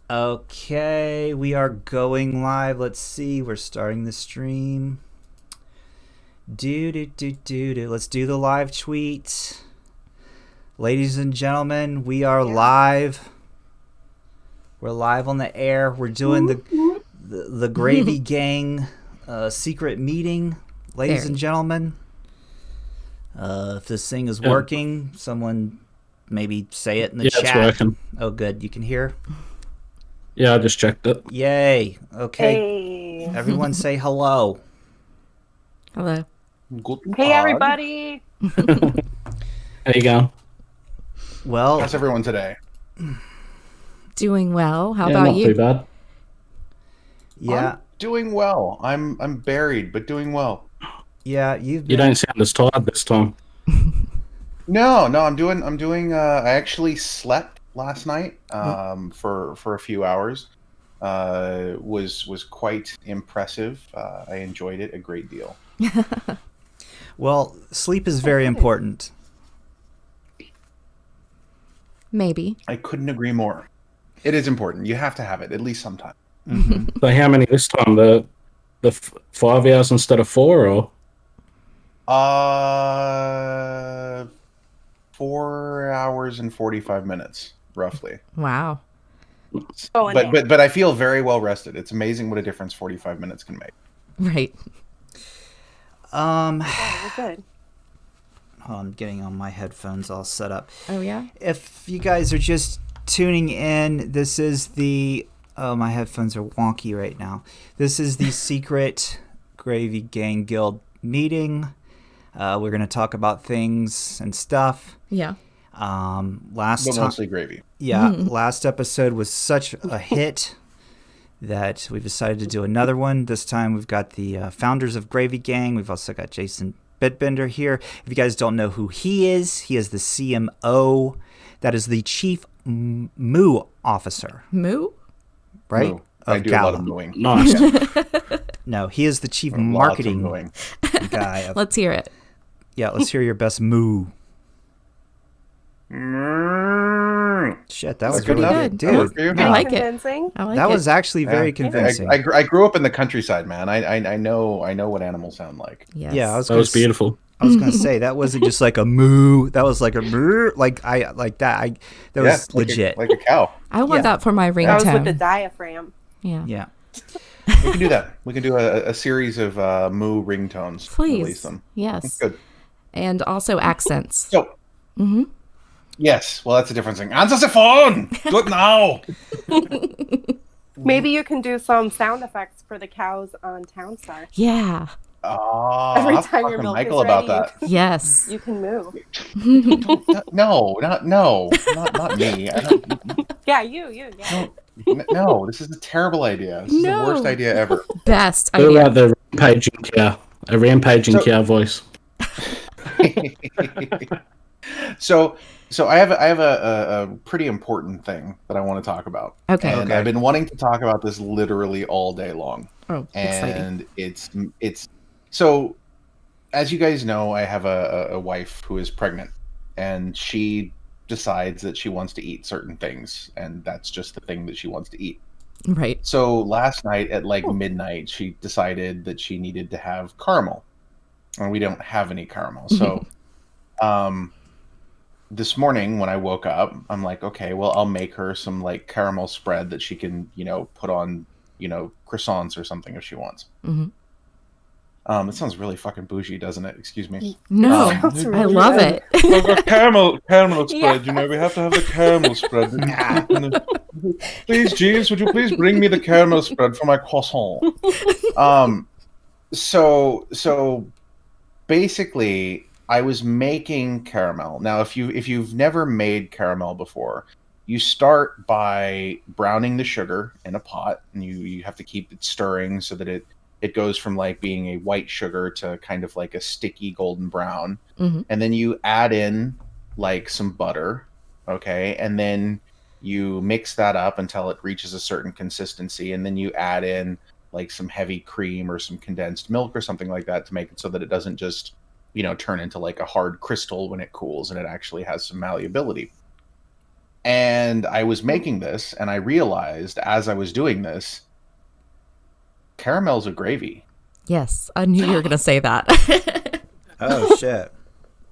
Okay, we are going live. Let's see. We're starting the stream. Let's do the live tweet. Ladies and gentlemen, we are live. We're live on the air. We're doing the Gravy Gang secret meeting. Ladies and gentlemen, if this thing is working, someone maybe say it in the chat. Yeah, it's working. Oh, good. You can hear? Yeah, I just checked it. Yay. Okay. Hey. Everyone say hello. Hello. Hey, everybody. How you going? Well, how's everyone today? Doing well. How not about you? Too bad. Yeah. I'm doing well. I'm buried, but doing well. Yeah, you don't sound as tired this time. No, I'm doing I actually slept last night for a few hours. Was quite impressive. I enjoyed it a great deal. Well, sleep is very important. Maybe. I couldn't agree more. It is important. You have to have it at least sometime. Mm-hmm. So how many this time? The 5 hours instead of 4, or? 4 hours and 45 minutes, roughly. Wow. But I feel very well rested. It's amazing what a difference 45 minutes can make. Right. Yeah, we're good. I'm getting on my headphones all set up. Oh, yeah? If you guys are just tuning in, this is the... Oh, my headphones are wonky right now. This is the secret Gravy Gang Guild meeting. We're going to talk about things and stuff. Yeah. Mostly gravy. Yeah, last episode was such a hit that we decided to do another one. This time we've got the founders of Gravy Gang. We've also got Jason Bitbender here. If you guys don't know who he is the CMO. That is the Chief Moo Officer. Moo? Right? Moo. I do Gala. a lot of mooing. Nice. No, he is the Chief Marketing guy. Let's hear it. Yeah, let's hear your best moo. Shit, that was pretty good. Dude. I like it. Convincing. I like That it. was actually very convincing. I grew up in the countryside, man. I know what animals sound like. Yes. Yeah, That was beautiful. I was gonna say that wasn't just like a moo. That was like a moo. Like that. That was legit. Like a cow. I want that for my That was with the ringtone. diaphragm. Yeah. Yeah. We can do that. We can do a series of moo ringtones. Please. Release them. Yes. Good. And also accents. So. Yes. Well, that's a different thing. Answer the phone. Do it now. Maybe you can do some sound effects for the cows on TownStar. Yeah. Oh, Every I'll time talk your to milk Michael is ready, about that. Yes. You can move. No, not me. I don't, Yeah, you. Yeah. no, this is a terrible idea. This is the worst idea ever. Best What idea. about the rampaging cow? A rampaging cow voice. So I have a pretty important thing that I want to talk about. Okay. And I've been wanting to talk about this literally all day long. Oh, And exciting. it's so, as you guys know, I have a wife who is pregnant, and she decides that she wants to eat certain things, and that's just the thing that she wants to eat. Right. So last night at like midnight, she decided that she needed to have caramel, and we don't have any caramel. So, this morning when I woke up, I'm like, okay, well, I'll make her some like caramel spread that she can, put on, croissants or something if she wants. It sounds really fucking bougie, doesn't it? Excuse me. No, Sounds I really love good. it. caramel spread, Yeah. we have to have the caramel spread. Please, Jeeves, would you please bring me the caramel spread for my croissant? So basically, I was making caramel. Now, if you've never made caramel before, you start by browning the sugar in a pot, and you have to keep it stirring so that it goes from like being a white sugar to kind of like a sticky golden brown. And then you add in like some butter, okay? And then you mix that up until it reaches a certain consistency, and then you add in like some heavy cream or some condensed milk or something like that to make it so that it doesn't just, turn into like a hard crystal when it cools, and it actually has some malleability. And I was making this, and I realized as I was doing this, caramels are gravy. Yes, I knew you were going to say that. Oh shit!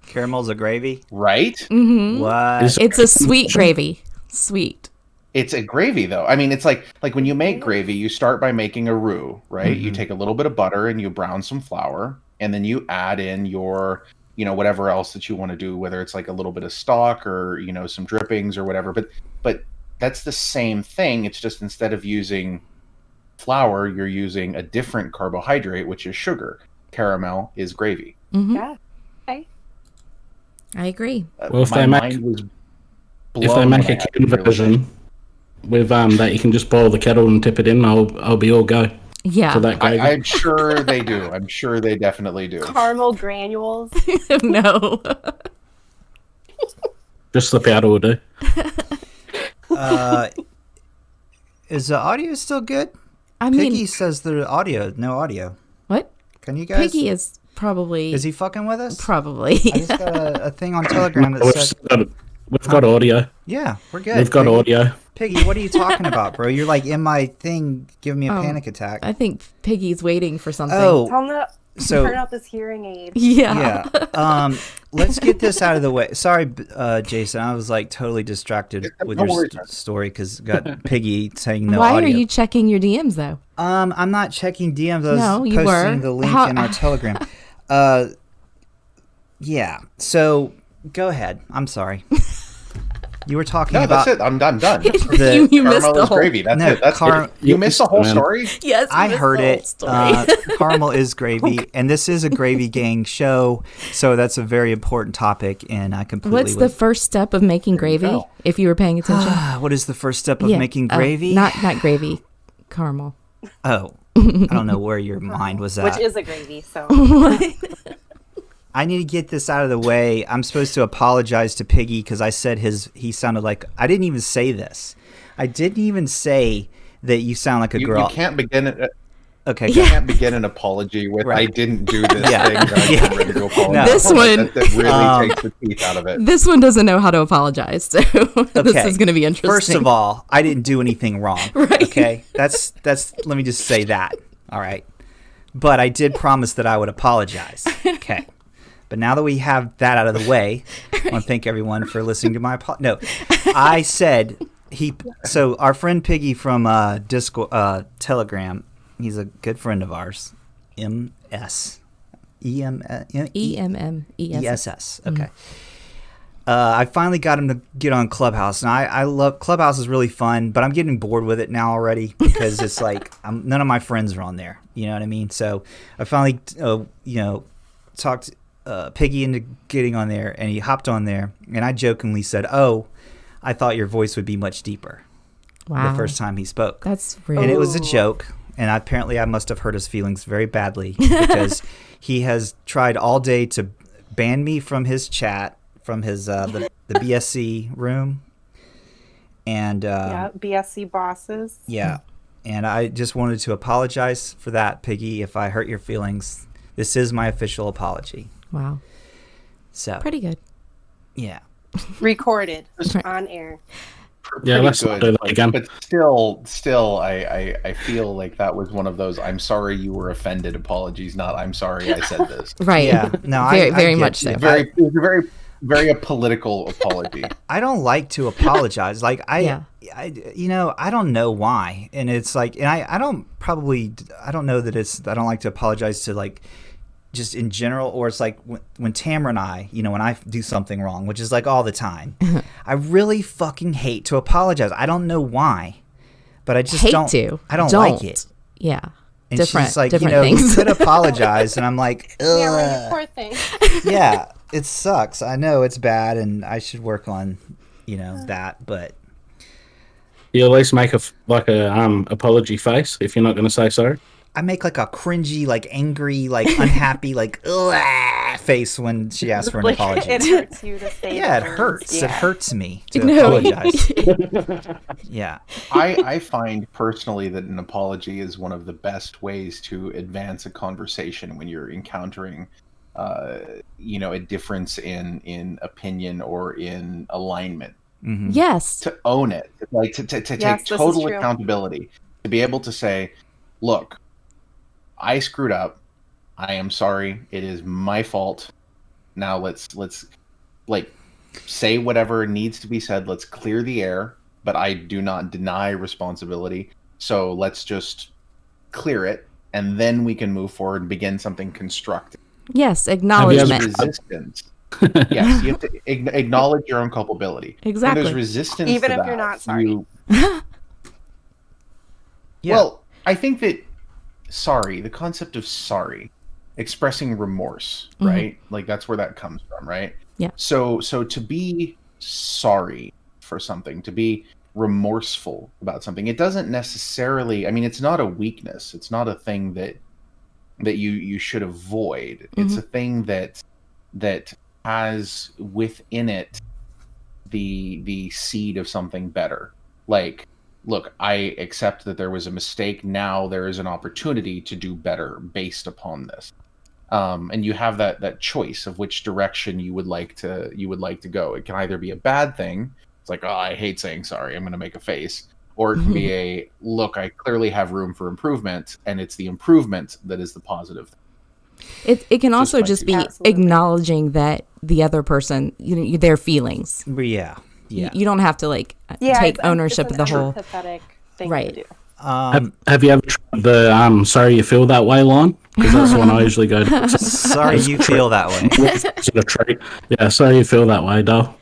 Caramels are gravy. Right? Hmm. What? It's a sweet gravy. Sweet. It's a gravy, though. I mean, it's like when you make gravy, you start by making a roux, right? You take a little bit of butter and you brown some flour, and then you add in your, whatever else that you want to do, whether it's like a little bit of stock or, some drippings or whatever. But that's the same thing. It's just instead of using flour, you're using a different carbohydrate, which is sugar. Caramel is gravy. Hmm. Yeah. Okay. I agree. Well, if My they make mind was if they blown make when I a had to kitchen realize version with that you can just boil the kettle and tip it in, I'll be all go Yeah. for that gravy. I'm sure they do. I'm sure they definitely do. Caramel granules. No. Just the powder will do. Is the audio still good? I mean, Piggy says the audio, no audio. what? Can you guys? Piggy is probably. Is he fucking with us? Probably. I just got a thing on Telegram that said, We've got audio. "Yeah, we're good." We've got Piggy. audio. Piggy, what are you talking about, bro? You're like in my thing, giving me a Oh. panic attack. I think Piggy's waiting for something. Oh, Tell them to so turn out this hearing aid. Yeah. yeah. Let's get this out of the way. Sorry, Jason. I was like totally distracted with No your worries. story because got Piggy saying no Why audio. are you checking your DMs though? I'm not checking DMs. I was No, you posting were. the link How- in our Telegram. Yeah. So go ahead. I'm sorry. You were talking No, about that's it. I'm done. the You missed Caramel the is whole. gravy. That's No, it. That's car- it. You missed the whole Man. story? Yes, you I missed heard the whole it. story. Caramel is gravy, and this is a gravy gang show, so that's a very important topic. And I completely. What's the first step of making gravy? go. If you were paying attention. What is the first step of Yeah, making gravy? Not gravy, caramel. Oh, I don't know where your mind was at. Which is a gravy, so. I need to get this out of the way. I'm supposed to apologize to Piggy because I said he sounded like. I didn't even say this. I didn't even say that you sound like a You girl. can't begin it. Okay. You can't begin an apology with Right. "I didn't do this Yeah. thing." That Yeah. I'm ready to apologize. This one- that really takes the teeth out of it. This one doesn't know how to apologize, so this Okay. is going to be interesting. First of all, I didn't do anything wrong. Right. Okay. That's. Let me just say that. All right. But I did promise that I would apologize. Okay. But now that we have that out of the way, I want to thank everyone for listening to my No, I said So our friend Piggy from Discord, Telegram, he's a good friend of ours. EMS. ESS. Okay. I finally got him to get on Clubhouse, and I love Clubhouse. Is really fun, but I'm getting bored with it now already because it's like none of my friends are on there. You know what I mean? So I finally, talked Piggy into getting on there, and he hopped on there, and I jokingly said, "Oh, I thought your voice would be much deeper." Wow. The first time he spoke, That's rude. and it was a joke. And apparently, I must have hurt his feelings very badly because he has tried all day to ban me from his chat, from his the BSC room, and Yeah, BSC bosses. yeah. And I just wanted to apologize for that, Piggy. If I hurt your feelings, this is my official apology. Wow. So Pretty good. yeah, Recorded Right. on air. Yeah, Pretty let's not do that again. But still, I feel like that was one of those "I'm sorry you were offended" apologies, not "I'm sorry I said this." Right. yeah. No, very, I very get much you. so. It was a very a political apology. I don't like to apologize. Like Yeah. I don't know why. And it's like, and I don't know that I don't like to apologize to like just in general, or it's like when Tamara and I, when I do something wrong, which is like all the time, I really fucking hate to apologize. I don't know why, but I just Hate don't. to. I don't Don't. like it. Yeah. And Different. she's like, different you things. could apologize, and I'm like, Yeah, right, ugh. you poor thing. Yeah, it sucks. I know it's bad, and I should work on, that. But You at least make a apology face if you're not going to say sorry. I make like a cringy, like angry, like unhappy, like ugh, face when she asks for an Like, apology. it hurts you to say Yeah, it the words. hurts. Yeah. It hurts me to No. apologize. Yeah. I find personally that an apology is one of the best ways to advance a conversation when you're encountering, a difference in opinion or in alignment. Yes. to own it, like to Yes, take this is total true. accountability, to be able to say, look, I screwed up. I am sorry. It is my fault. Now let's like say whatever needs to be said. Let's clear the air, but I do not deny responsibility. So let's just clear it, and then we can move forward and begin something constructive. Yes, There's acknowledgement. resistance. Yes, you have to acknowledge your own culpability. Exactly. When there's resistance Even to if that, you're not sorry. Yeah. Well, I think that the concept of sorry, expressing remorse, right? Like that's where that comes from, right? Yeah. So to be sorry for something, to be remorseful about something, it doesn't necessarily, I mean, it's not a weakness. It's not a thing that you should avoid. It's a thing that has within it the seed of something better. Like, look, I accept that there was a mistake. Now there is an opportunity to do better based upon this. And you have that choice of which direction you would like to go. It can either be a bad thing. It's like, oh, I hate saying sorry, I'm going to make a face. Or it can be a, look, I clearly have room for improvement, and it's the improvement that is the positive thing. It can also just be Absolutely. acknowledging that the other person, their feelings. Yeah. You don't have to take it's ownership of an the whole. empathetic thing Right. to do. Have you ever tried the sorry you feel that way line? Because that's the one I usually go to. Sorry you feel that way. Sort of trait. Yeah, sorry you feel that way, doll.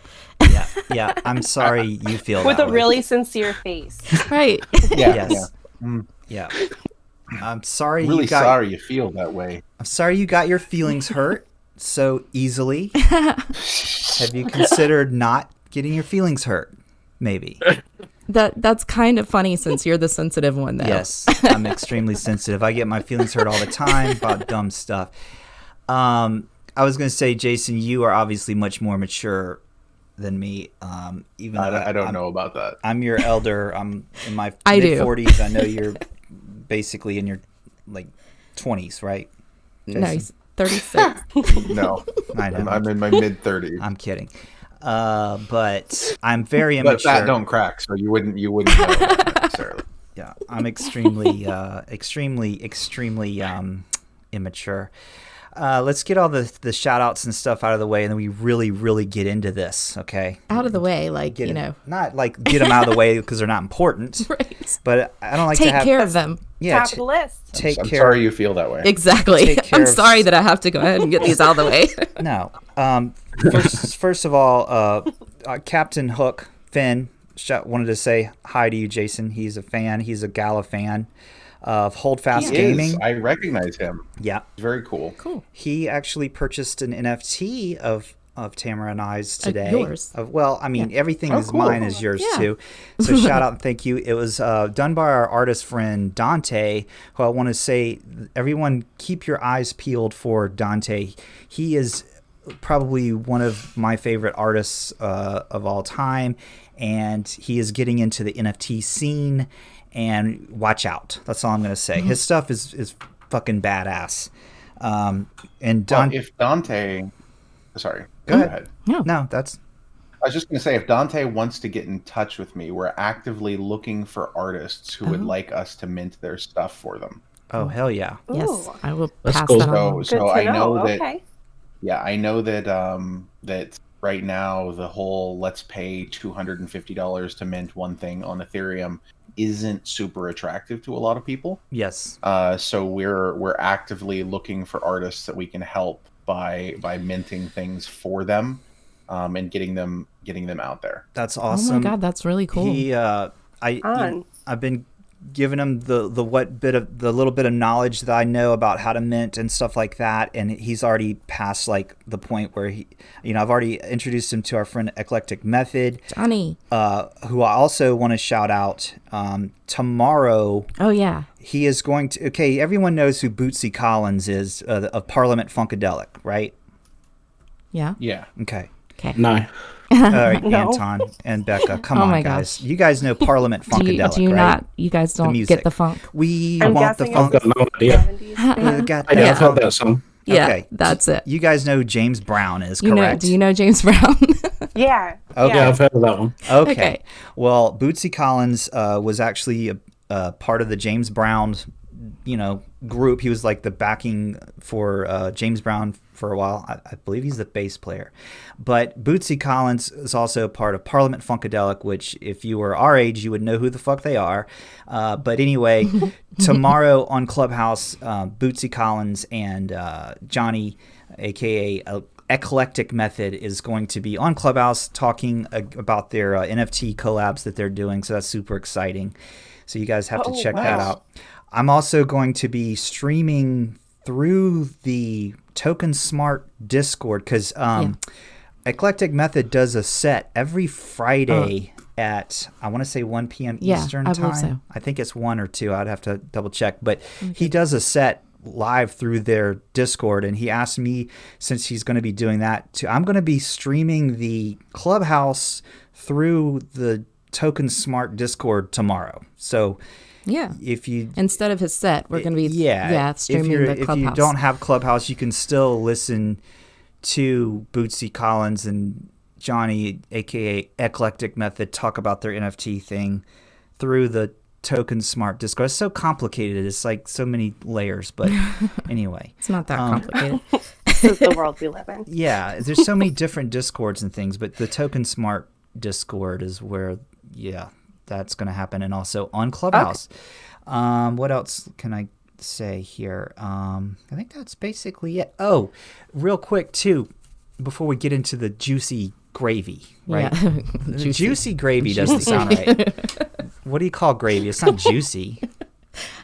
Yeah. I'm sorry you feel With that a way. really sincere face. Right. Yes. Yeah. Yeah. I'm sorry Really you got sorry you feel that way. I'm sorry you got your feelings hurt so easily. Have you considered not getting your feelings hurt? Maybe. That's kind of funny since you're the sensitive one, though. Yes, I'm extremely sensitive. I get my feelings hurt all the time about dumb stuff. I was going to say, Jason, you are obviously much more mature than me. Even though I don't know about that. I'm your elder. I'm in my I do. mid-40s. I know you're basically in your 20s, right? Nice. 36. No, I know. I'm in my mid-30s. I'm kidding. But I'm very But immature. fat don't crack, so you wouldn't know that necessarily. Yeah, I'm extremely, extremely immature. Let's get all the shout outs and stuff out of the way, and then we really get into this, okay? Out of the way, not like get them out of the way because they're not important, Right. but I don't like Take to have care of them. yeah, Top of the list. take I'm care. sorry you feel that way. Exactly. Take care I'm of- sorry that I have to go ahead and get these out of the way. No. First of all, Captain Hookfinn wanted to say hi to you, Jason. He's a fan. He's a Gala fan of Holdfast He Gaming. is. I recognize him. Yeah. He's very cool. Cool. He actually purchased an NFT of Tamara and I's today. Yours. Everything Oh, is cool. mine is yours Yeah. too. So shout out and thank you. It was done by our artist friend Dante, who I want to say, everyone keep your eyes peeled for Dante. He is probably one of my favorite artists of all time, and he is getting into the NFT scene, and watch out. That's all I'm going to say. His stuff is fucking badass. And If Dante, sorry, Go ahead. No, that's I was just going to say, if Dante wants to get in touch with me, we're actively looking for artists who would like us to mint their stuff for them. oh hell yeah. Yes, Ooh. I will That's pass cool. that on. So Good I to know that. Okay. Yeah, I know that that right now the whole let's pay $250 to mint one thing on Ethereum isn't super attractive to a lot of people. Yes. So we're actively looking for artists that we can help by minting things for them, and getting them out there. That's Oh awesome. my God, that's really cool. I've been giving him the little bit of knowledge that I know about how to mint and stuff like that, and he's already past like the point where I've already introduced him to our friend Eclectic Method, Johnny. who I also want to shout out. Tomorrow Oh yeah. he is going to. Okay, everyone knows who Bootsy Collins is of Parliament Funkadelic, right? Yeah. Yeah. Okay. Okay. No. All right, No. Anton and Becca, come Oh on, my guys. gosh. You guys know Parliament Funkadelic, Do you right? not? You guys don't music. get the funk. We I'm want the guessing funk. it's Got no idea. 70s thing. Got Hey, that I've heard that song. Yeah, Okay. that's it. You guys know who James Brown is, You know, correct? do you know James Brown? Yeah. Okay. Yeah, I've heard of that one. Okay. Okay. Well, Bootsy Collins was actually a part of the James Brown, group. He was like the backing for James Brown for a while. I believe he's the bass player. But Bootsy Collins is also a part of Parliament Funkadelic, which if you were our age, you would know who the fuck they are. But anyway, tomorrow on Clubhouse, Bootsy Collins and Johnny, a.k.a. Eclectic Method, is going to be on Clubhouse talking about their NFT collabs that they're doing. So that's super exciting. So you guys have to check that out. I'm also going to be streaming through the Token Smart Discord because Eclectic Method does a set every Friday at, I want to say 1 p.m. Eastern time. believe so. I think it's 1 or 2. I'd have to double check. But he does a set live through their Discord, and he asked me, since he's going to be doing that, I'm going to be streaming the Clubhouse through the Token Smart Discord tomorrow. So if you instead of his set, we're going to be streaming the Clubhouse. If you don't have Clubhouse, you can still listen to Bootsy Collins and Johnny, aka Eclectic Method, talk about their NFT thing through the Token Smart Discord. It's so complicated. It's like so many layers, but anyway. It's not that complicated. This is the world we live in. Yeah, there's so many different Discords and things, but the Token Smart Discord is where, that's going to happen. And also on Clubhouse. Okay. What else can I say here? I think that's basically it. Oh, real quick too, before we get into the juicy gravy, right? Yeah. Juicy gravy doesn't sound right. What do you call gravy? It's not juicy.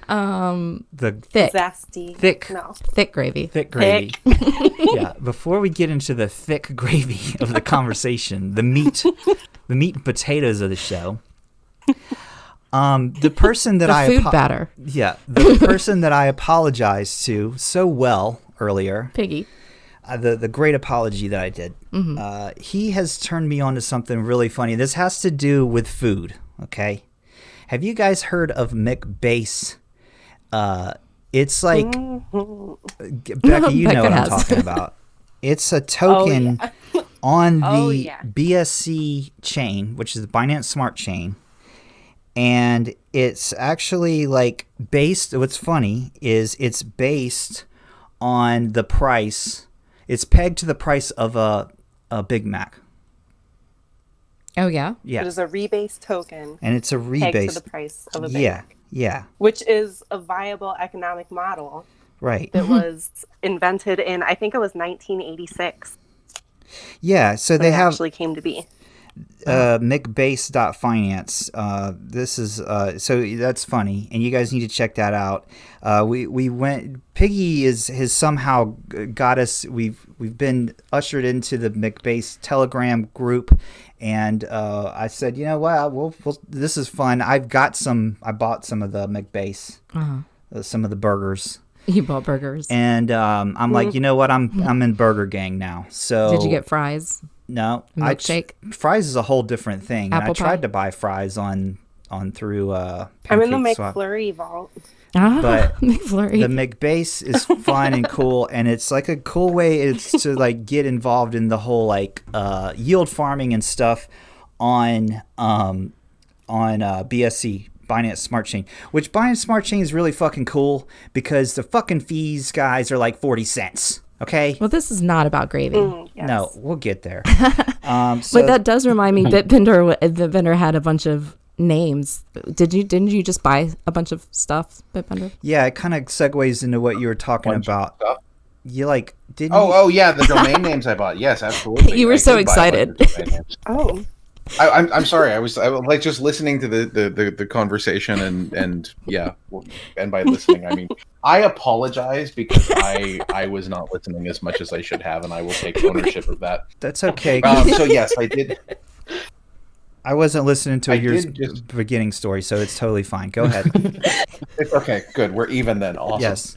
The thick. Zesty. Thick. No. Thick gravy. Thick gravy. Yeah. Before we get into the thick gravy of the conversation, the meat and potatoes of the show. The person that food batter. Yeah, the person that I apologized to so well earlier, Piggy. The great apology that I did. He has turned me on to something really funny. This has to do with food. Okay, have you guys heard of McBase? It's like Becca, you know what I'm talking about. It's a token on the BSC chain, which is the Binance Smart Chain. And it's actually like based, what's funny is it's based on the price. It's pegged to the price of a Big Mac. Oh, yeah? Yeah. It is a rebase token. And it's a rebase. Pegged to the price of a Big Mac. Yeah. Which is a viable economic model. Right. That was invented in, I think it was 1986. Yeah, so they have actually came to be. McBase.finance. This is so that's funny, and you guys need to check that out. We went. Piggy has somehow got us. We've been ushered into the McBase Telegram group, and I said, you know what, we'll this is fun. I bought some of the McBase, some of the burgers. You bought burgers, and I'm like, you know what, I'm in Burger Gang now. So did you get fries? No, milkshake. Fries is a whole different thing. Apple and I tried pie? to buy fries on through I'm in the McFlurry vault. But McFlurry. The McBase is fun and cool, and it's like a cool way it's to like get involved in the whole like yield farming and stuff on BSC. Binance Smart Chain, which Binance Smart Chain is really fucking cool because the fucking fees, guys, are like 40 cents. Okay. Well, this is not about gravy. Yes. No, we'll get there. But that does remind me, Bitbender had a bunch of names. Didn't you just buy a bunch of stuff, Bitbender? Yeah, it kind of segues into what you were talking about. You like didn't? Oh, yeah, the domain names I bought. Yes, absolutely. You were so excited. Oh. I'm sorry. I was like just listening to the conversation and yeah, and by listening I mean I apologize because I was not listening as much as I should have, and I will take ownership of that. That's okay. So yes, I did. I wasn't listening to your beginning story, so it's totally fine. Go ahead. It's okay. Good. We're even then. Awesome. Yes.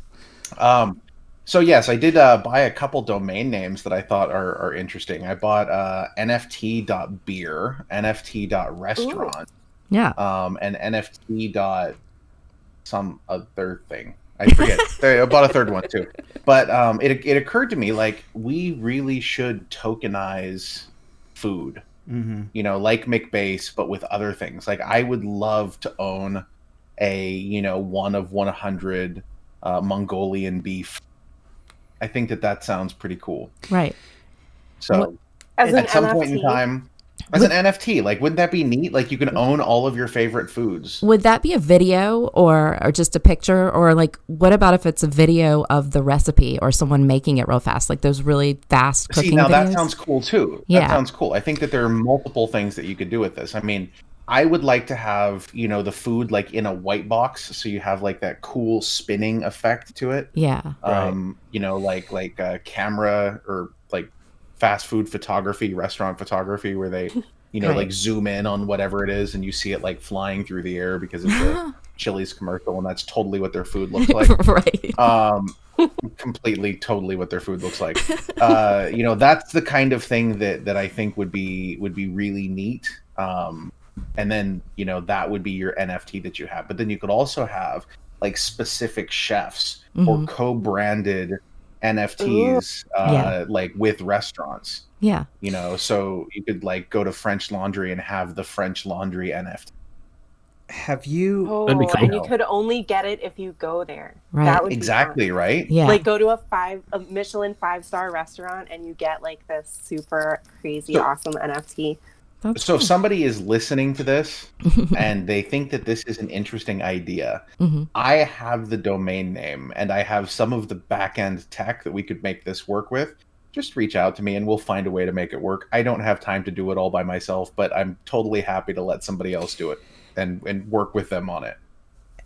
So yes, I did buy a couple domain names that I thought are interesting. I bought nft.beer, nft.restaurant, yeah, and nft. Some other thing. I forget. I bought a third one too. But it occurred to me, like, we really should tokenize food. You know, like McBase, but with other things. Like, I would love to own a, you know, 1 of 100 Mongolian beef. I think that sounds pretty cool. Right. So As at an some point in NFT? time, as an NFT, like, wouldn't that be neat? Like, you can own all of your favorite foods. Would that be a video or just a picture? Or like, what about if it's a video of the recipe or someone making it real fast? Like those really fast cooking See, now videos? that sounds cool too. Yeah. That sounds cool. I think that there are multiple things that you could do with this. I mean, I would like to have, you know, the food like in a white box, so you have like that cool spinning effect to it. Yeah. You know, like camera or like fast food photography, restaurant photography, where they, you know, Right. like zoom in on whatever it is and you see it like flying through the air because it's a Chili's commercial, and that's totally what their food looks like. Right. Completely, totally what their food looks like. You know, that's the kind of thing that I think would be really neat. And then, you know, that would be your NFT that you have. But then you could also have like specific chefs or co-branded NFTs, like with restaurants. Yeah. You know, so you could like go to French Laundry and have the French Laundry NFT. Have you? Oh, That'd be cool. and you could only get it if you go there. Right. That would be Exactly, fun. right? Yeah. Like, go to a Michelin 5-star restaurant and you get like this super crazy awesome NFT. That's So if cool. somebody is listening to this and they think that this is an interesting idea, I have the domain name and I have some of the backend tech that we could make this work with. Just reach out to me and we'll find a way to make it work. I don't have time to do it all by myself, but I'm totally happy to let somebody else do it and work with them on it.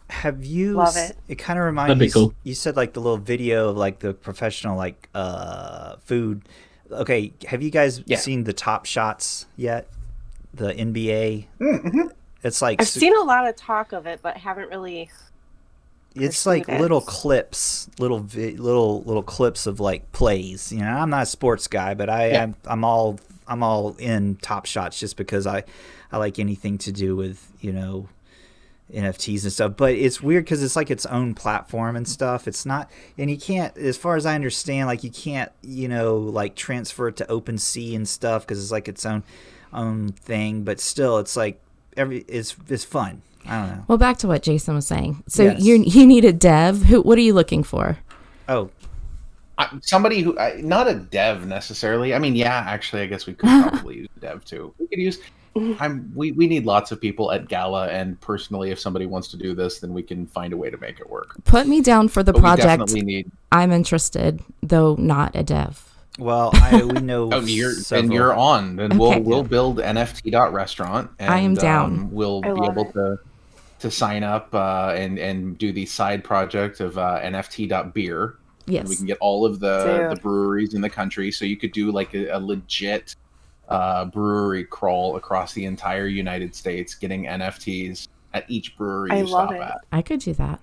Have you? Love it. It kind of reminds That'd be me. cool. You said like the little video of like the professional like food. Okay, have you guys seen the Top Shots yet? The NBA. It's like I've seen a lot of talk of it, but haven't really. it's like pursued it. little clips, little clips of like plays. You know, I'm not a sports guy, but I'm all in Top Shots just because I like anything to do with, you know, NFTs and stuff. But it's weird because it's like its own platform and stuff. It's not, and you can't, as far as I understand, like you can't, you know, like transfer it to OpenSea and stuff because it's like its own thing. But still, it's like it's fun. I don't know. Well, back to what Jason was saying. So Yes. you need a dev. What are you looking for? Oh, Somebody who, not a dev necessarily. I mean, yeah, actually, I guess we could probably use a dev too. We could use. We need lots of people at Gala, and personally, if somebody wants to do this, then we can find a way to make it work. Put me down for the But we project. definitely need. I'm interested, though not a dev. well, we know. Oh, you're several. on. Then Okay. we'll build NFT.restaurant. And, I am down. We'll I be love able it. to sign up and do the side project of NFT.beer. Yes. And we can get all of the Dude. breweries in the country. So you could do like a legit brewery crawl across the entire United States, getting NFTs at each brewery I you love stop it. at. I could do that.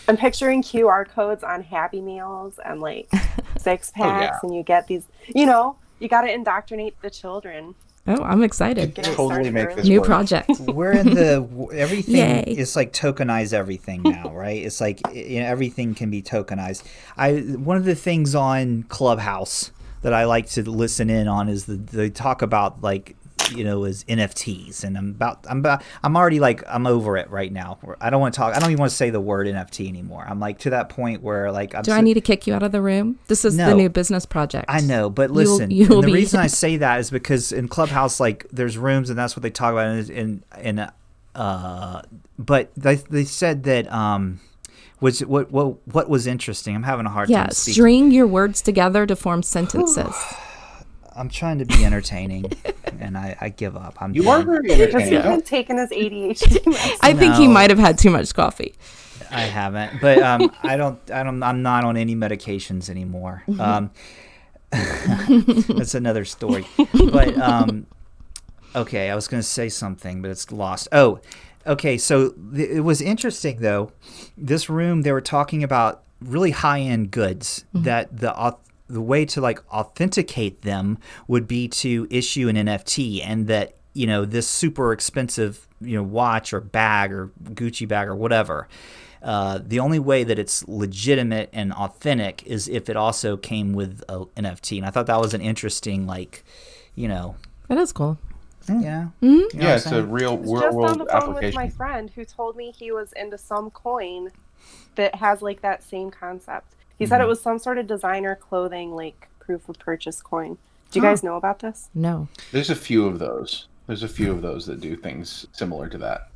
I'm picturing QR codes on Happy Meals and like 6-packs, and you get these. You know, you got to indoctrinate the children. Oh, I'm excited. Get 'em Totally started make early. this New work. project. We're in the everything. Yay. It's like tokenize everything now, right? It's like, you know, everything can be tokenized. One of the things on Clubhouse that I like to listen in on is they talk about like, you know, is NFTs, and I'm already like, I'm over it right now. I don't want to talk. I don't even want to say the word NFT anymore. I'm like to that point where like, Do I need to kick you out of the room? This is the No. new business project. I know, but listen, you'll and the be- reason I say that is because in Clubhouse, like, there's rooms, and that's what they talk about. But they said that what was interesting. I'm having a hard Yeah, time speaking. string your words together to form sentences. I'm trying to be entertaining, and I give up. You are very Has he entertaining. been taking his ADHD medicine? I think he No. might have had too much coffee. I haven't, but I'm not on any medications anymore. That's another story. But okay, I was going to say something, but it's lost. Oh, okay. So it was interesting though. This room, they were talking about really high-end goods that the way to like authenticate them would be to issue an NFT, and that this super expensive, watch or bag or Gucci bag or whatever. The only way that it's legitimate and authentic is if it also came with a NFT. And I thought that was an interesting, That is cool. Yeah. Mm-hmm. Yeah, it's a real Just on world the phone with application. my friend who told me he was into some coin that has like that same concept. He said it was some sort of designer clothing, like proof of purchase coin. Do you guys know about this? No. There's a few of those. There's a few of those that do things similar to that.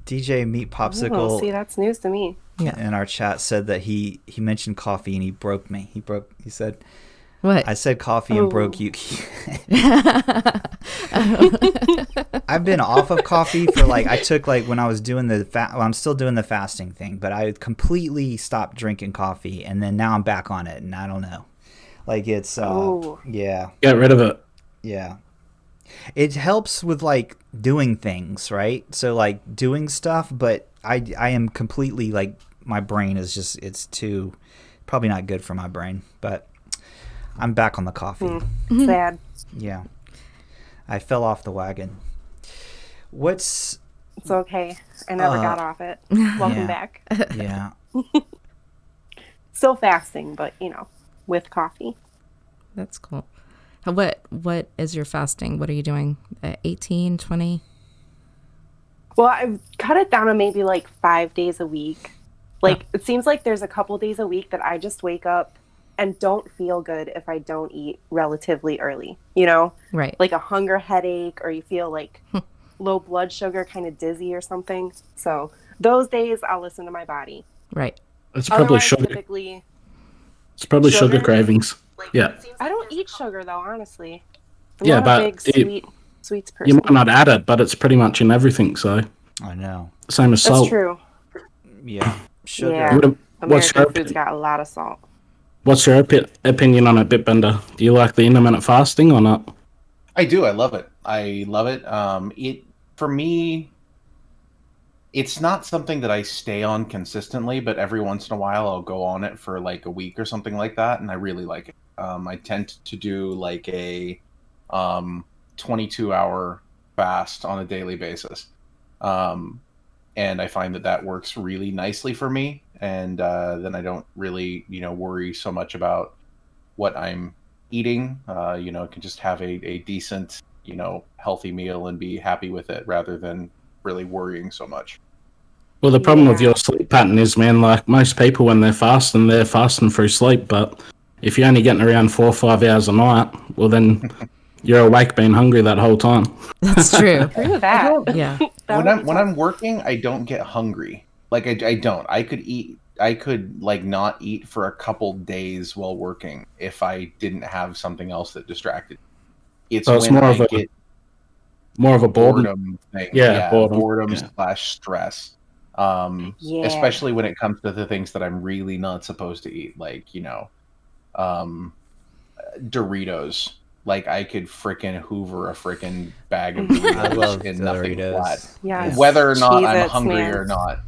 DJ Meat Oh, Popsicle see, that's news to me. in our chat said that he mentioned coffee and he broke me. He said, What? I said coffee and broke you. I've been off of coffee for I took when I was doing I'm still doing the fasting thing, but I completely stopped drinking coffee and then now I'm back on it and I don't know. It's yeah. Get rid of it. Yeah. It helps with doing things, right? So doing stuff, but I am completely my brain is just it's too probably not good for my brain, but I'm back on the coffee. Sad. Yeah. I fell off the wagon. It's okay. I never got off it. Welcome back. Yeah. Still fasting, but with coffee. That's cool. What is your fasting? What are you doing? 18, 20? Well, I've cut it down to maybe 5 days a week. It seems like there's a couple days a week that I just wake up and don't feel good if I don't eat relatively early, Right. Like a hunger headache, or you feel low blood sugar, kind of dizzy or something. So those days I'll listen to my body. Right. It's probably Otherwise, sugar. typically, It's probably sugar sugar? cravings. Yeah. I don't eat sugar though, honestly. I'm Yeah, not but a big sweets person. You might not add it, but it's pretty much in everything. So I know. same as That's salt. true. Yeah. Sugar. Yeah. What's American your food's got a lot of salt. What's your opinion on it, Bitbender? Do you like the intermittent fasting or not? I do. I love it. For me, it's not something that I stay on consistently, but every once in a while I'll go on it for a week or something like that, and I really like it. I tend to do a 22-hour fast on a daily basis, and I find that works really nicely for me. And then I don't really, worry so much about what I'm eating. I can just have a decent, healthy meal and be happy with it rather than really worrying so much. Well, the problem with your sleep pattern is, man, most people when they're fasting through sleep. But if you're only getting around 4 or 5 hours a night, well, then you're awake being hungry that whole time. That's true. Agree with that. Yeah. When I'm working, I don't get hungry. I don't. I could eat. I could not eat for a couple days while working if I didn't have something else that distracted me. It's when I get more of a boredom thing. Yeah, boredom / stress. Especially when it comes to the things that I'm really not supposed to eat, Doritos. I could frickin' hoover a frickin' bag of Doritos and nothing flat. Yes. Whether or not I'm Cheez-Its, hungry man. or not.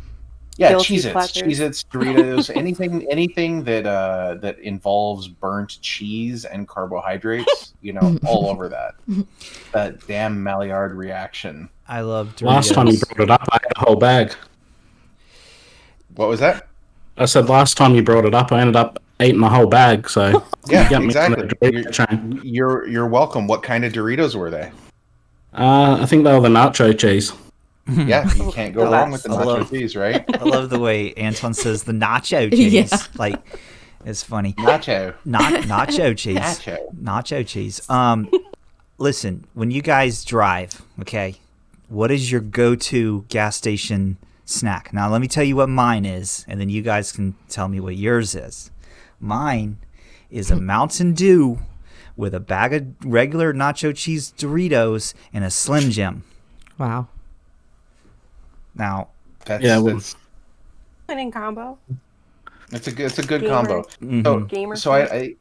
Yeah, Guilty Cheez-Its, pleasures. Doritos, anything that involves burnt cheese and carbohydrates, all over that. That damn Maillard reaction. I love Doritos. Last time you brought it up, I had a whole bag. What was that? I said last time you brought it up, I ended up eating the whole bag. So Yeah, you got me on exactly. the Dorito train. You're welcome. What kind of Doritos were they? I think they were the nacho cheese. Yeah, you can't go wrong with the nacho cheese, right? I love the way Anton says the nacho cheese. Yeah. It's funny. Nacho. Nacho cheese. Nacho cheese. Listen, when you guys drive, okay, what is your go-to gas station snack? Now, let me tell you what mine is, and then you guys can tell me what yours is. Mine is a Mountain Dew with a bag of regular nacho cheese Doritos and a Slim Jim. Wow. Now, that's Winning combo. it's a good Gamer. combo. mhm. Gamer. So I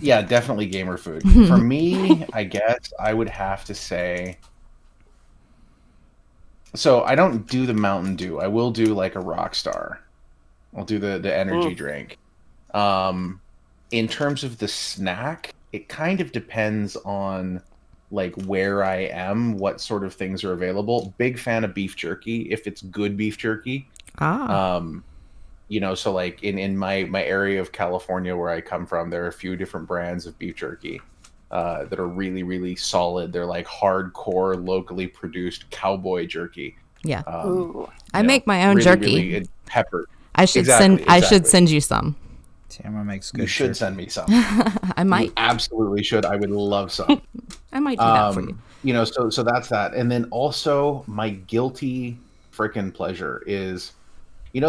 yeah, definitely gamer food. For me, I guess I would have to say. So I don't do the Mountain Dew. I will do a Rockstar. I'll do the energy drink. In terms of the snack, it kind of depends on like where I am, what sort of things are available. Big fan of beef jerky if it's good beef jerky. So like in my area of California where I come from, there are a few different brands of beef jerky that are really, really solid. They're like hardcore, locally produced cowboy jerky. Yeah. I make my own really, jerky. Really peppered. I should I should send you some. Tamara makes good. You should jerky. send me some. I might. You absolutely should. I would love some. I might do that for you. So that's that. And then also my guilty freaking pleasure is, the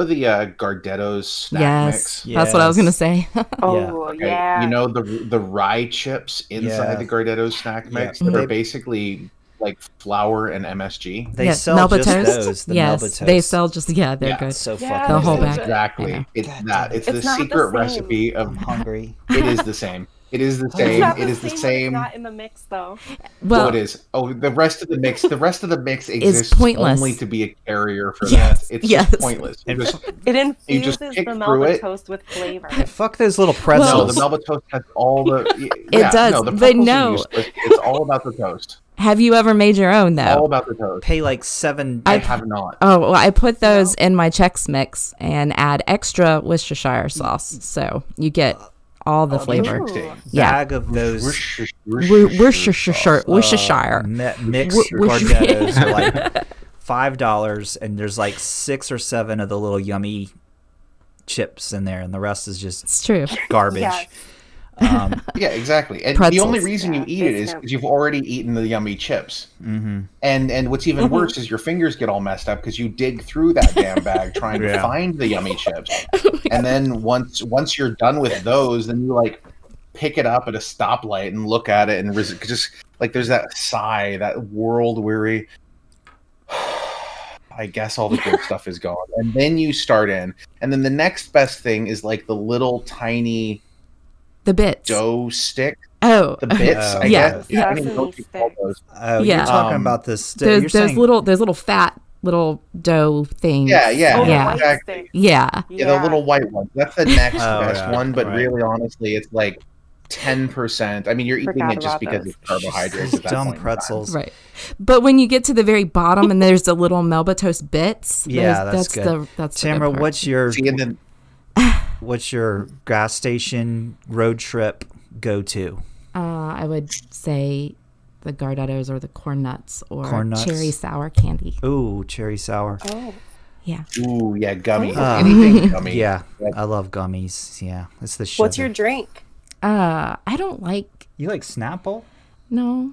Gardetto's snack mix. Yes, that's what I was gonna say. Yeah. The rye chips inside the Gardetto's snack mix that are basically like flour and MSG. They sell Melba just toast. those. The yes, Melba toast. they sell just they're good. So Yeah, fucking the whole good. bag. Exactly. It's that. It's the not the secret same. recipe of. I'm hungry. It is the same. It is the It's same. not It is the same. It's not in the mix though. Well, it is. Oh, the rest of the mix. The rest of the mix exists pointless. only to be a carrier for Yes, that. It's yes. just pointless. And It You just infuses pick the through Melba it. toast with flavor. Fuck those little No, pretzels. the Melba toast has all the. It does, No, the but pretzels are no. useless. It's all about the toast. have you ever made your own All though? about the toast. Pay like $7. I have not. Oh, well, I put those in my Chex Mix and add extra Worcestershire sauce, so you get all the flavor. Interesting. Yeah. Bag of those Worcestershire. mixed Gardettos are like $5, and there's like 6 or 7 of the little yummy chips in there, and the rest is just It's true. garbage. Yes. Yeah, exactly. And the Pretzels. only reason you eat it is because you've already eaten the yummy chips. Mm-hmm. And what's even worse is your fingers get all messed up because you dig through that damn bag trying to find the yummy chips. And then once you're done with those, then you like pick it up at a stoplight and look at it and just like there's that sigh, that world weary. I guess all the good stuff is gone. And then you start in, and then the next best thing is like the little tiny The bits. dough stick. Oh, The bits, I Yeah. guess. I don't even know what you call those. Oh, Yeah. you're talking about this. those You're saying little fat little dough things. Yeah, Oh, Yeah. white exactly. stick. Yeah. Yeah, the little white one. That's the next best yeah, one, but right. really, honestly, it's like 10%. I mean, you're eating Forgot it just about because those. it's carbohydrates. At that dumb point in time. pretzels. Right. But when you get to the very bottom and there's the little Melba toast bits, Yeah, that's good. That's Tamara, the good part. See, and then what's your gas station road trip go to? I would say the Gardettos or the corn nuts or Corn nuts. cherry sour candy. Ooh, cherry sour. Oh. Yeah. ooh, yeah, gummy. Oh. Anything gummy. Yeah, I love gummies. Yeah, it's the sugar. What's your drink? I don't like You like Snapple? no.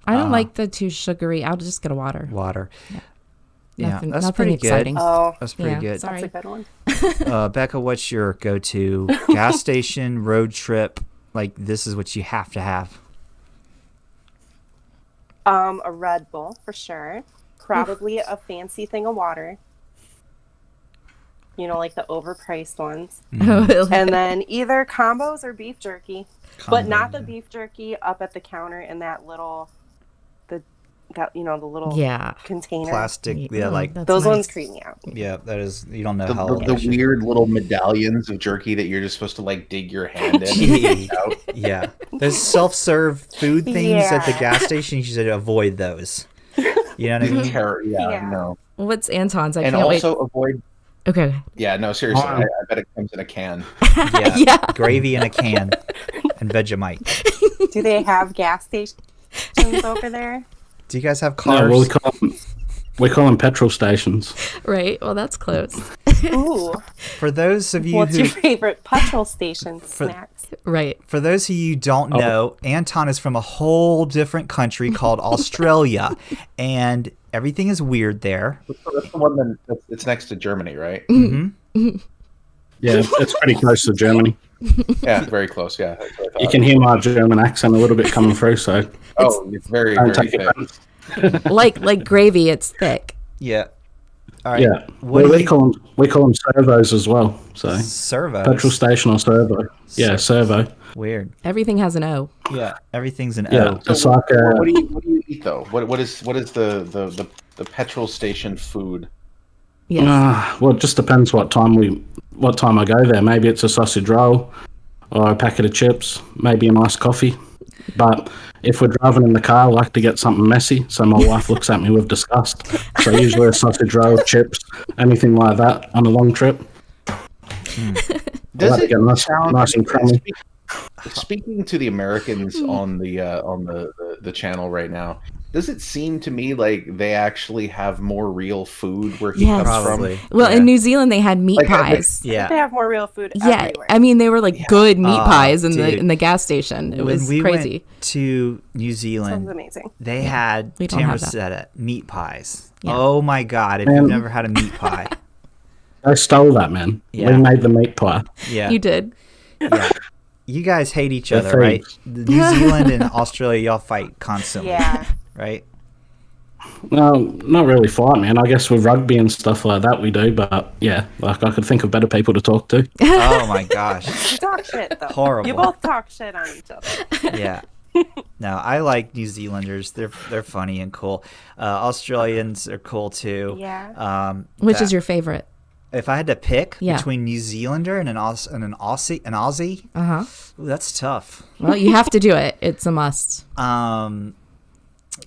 I don't like the too sugary. I'll just get a water. Water. Yeah, Nothing, that's nothing pretty exciting. good. Oh, That's pretty Yeah, good. sorry. that's a good one. Becca, what's your go-to gas station road trip? Like, this is what you have to have. A Red Bull for sure. Probably a fancy thing of water. Like the overpriced ones. And then either combos or beef jerky. But not the beef jerky up at the counter in that little the little Yeah. container. Plastic, yeah, like that's Those nice. ones creep me out. yeah, that is. You don't know The, how the, the weird little medallions of jerky that you're just supposed to like dig your hand in. Gee. and take out. Yeah, those self-serve food things at the Yeah. got station. You should avoid those. You know what I mean? Yeah. No. What's Anton's? I And can't also avoid. wait. Okay. Yeah, no, seriously. I bet it comes in a can. Yeah, Yeah. gravy in a can and Vegemite. Do they have gas stations over there? Do you guys have No, cars? we call them petrol stations. Right. Well, that's close. Ooh. For those of you What's who your favorite petrol station snacks? Right. For those of you who don't know, Anton is from a whole different country called Australia, and everything is weird there. That's the one it's next to Germany, right? Mm-hmm. Yeah, it's pretty close to Germany. Yeah, very close. Yeah. That's what I You thought. can hear my German accent a little bit coming through, so It's very, don't very take it thick. back. like gravy, it's thick. Yeah. All right. Yeah, What well, do we you- call them servos as well. So Servos. petrol station or servo. Yeah, servo. Weird. Everything has an O. Yeah. Everything's an Yeah, O. it's like What do you eat though? What is the petrol station food? Yes. well, it just depends what time I go there. Maybe it's a sausage roll, or a packet of chips, maybe a nice coffee. But if we're driving in the car, I like to get something messy, so my wife looks at me with disgust. So usually a sausage roll, chips, anything like that on a long trip. Does it get nice and crummy? Speaking to the Americans on the channel right now, does it seem to me like they actually have more real food where he comes Probably. from? Well, in New Zealand they had meat Like, pies. They Yeah. have more real food Yeah, everywhere. I mean they were like good meat pies in dude. the gas station. It was When we crazy. went to New Sounds Zealand, amazing. they had We don't have that. Tamaraceta meat pies. Yeah. Oh my god! If you've never had a meat pie, They stole that, man. Yeah. We made the meat pie. yeah, You did. yeah. You guys hate each They're other, right? thieves. New Zealand and Australia, y'all fight constantly, Yeah. right? No, not really fight, man. I guess with rugby and stuff like that we do, but yeah, like I could think of better people to talk to. Oh my gosh, You talk shit, though. Horrible. You both talk shit on each other. yeah. No, I like New Zealanders. They're funny and cool. Australians are cool too. Yeah. Which is your favorite? If I had to pick Yeah. between New Zealander and an Aussie, Uh-huh. ooh, that's tough. Well, you have to do it. It's a must.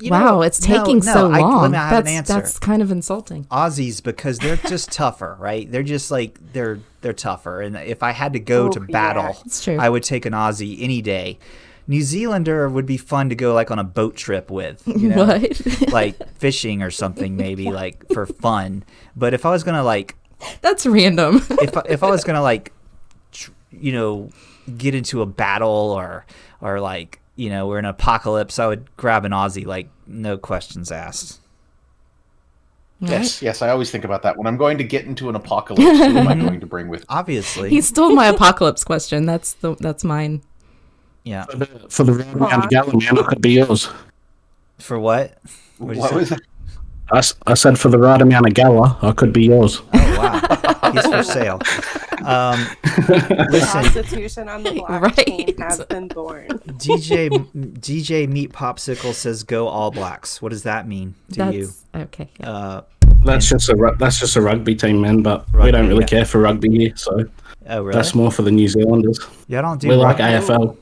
You Wow, know, it's taking no, so long. I have an answer. That's kind of insulting. Aussies, because they're just tougher, right? They're just like they're tougher. And if I had to go to yeah. battle, It's true. I would take an Aussie any day. New Zealander would be fun to go like on a boat trip with, you know, What? like fishing or something, maybe like for fun. But if I was gonna like, That's random. if I was gonna like, you know, get into a battle or like, you know, we're in an apocalypse, I would grab an Aussie, like no questions asked. Yes, I always think about that. When I'm going to get into an apocalypse, who am I going to bring with me? Obviously, He stole my apocalypse question. That's mine. yeah. For the round around Gala, man, I could be yours. For what? What'd you What say? was that? I said for the right amount of Gala, I could be yours. Oh wow, he's for sale. Listen, Prostitution on the blockchain Right. has been born. DJ Meat Popsicle says go All Blacks. What does that mean to That's you? okay. Yeah. That's just a rugby team, man. But we Rugby, don't really yeah. care for rugby here, so Oh really? that's more for the New Zealanders. Yeah, I don't do We like rugby. AFL.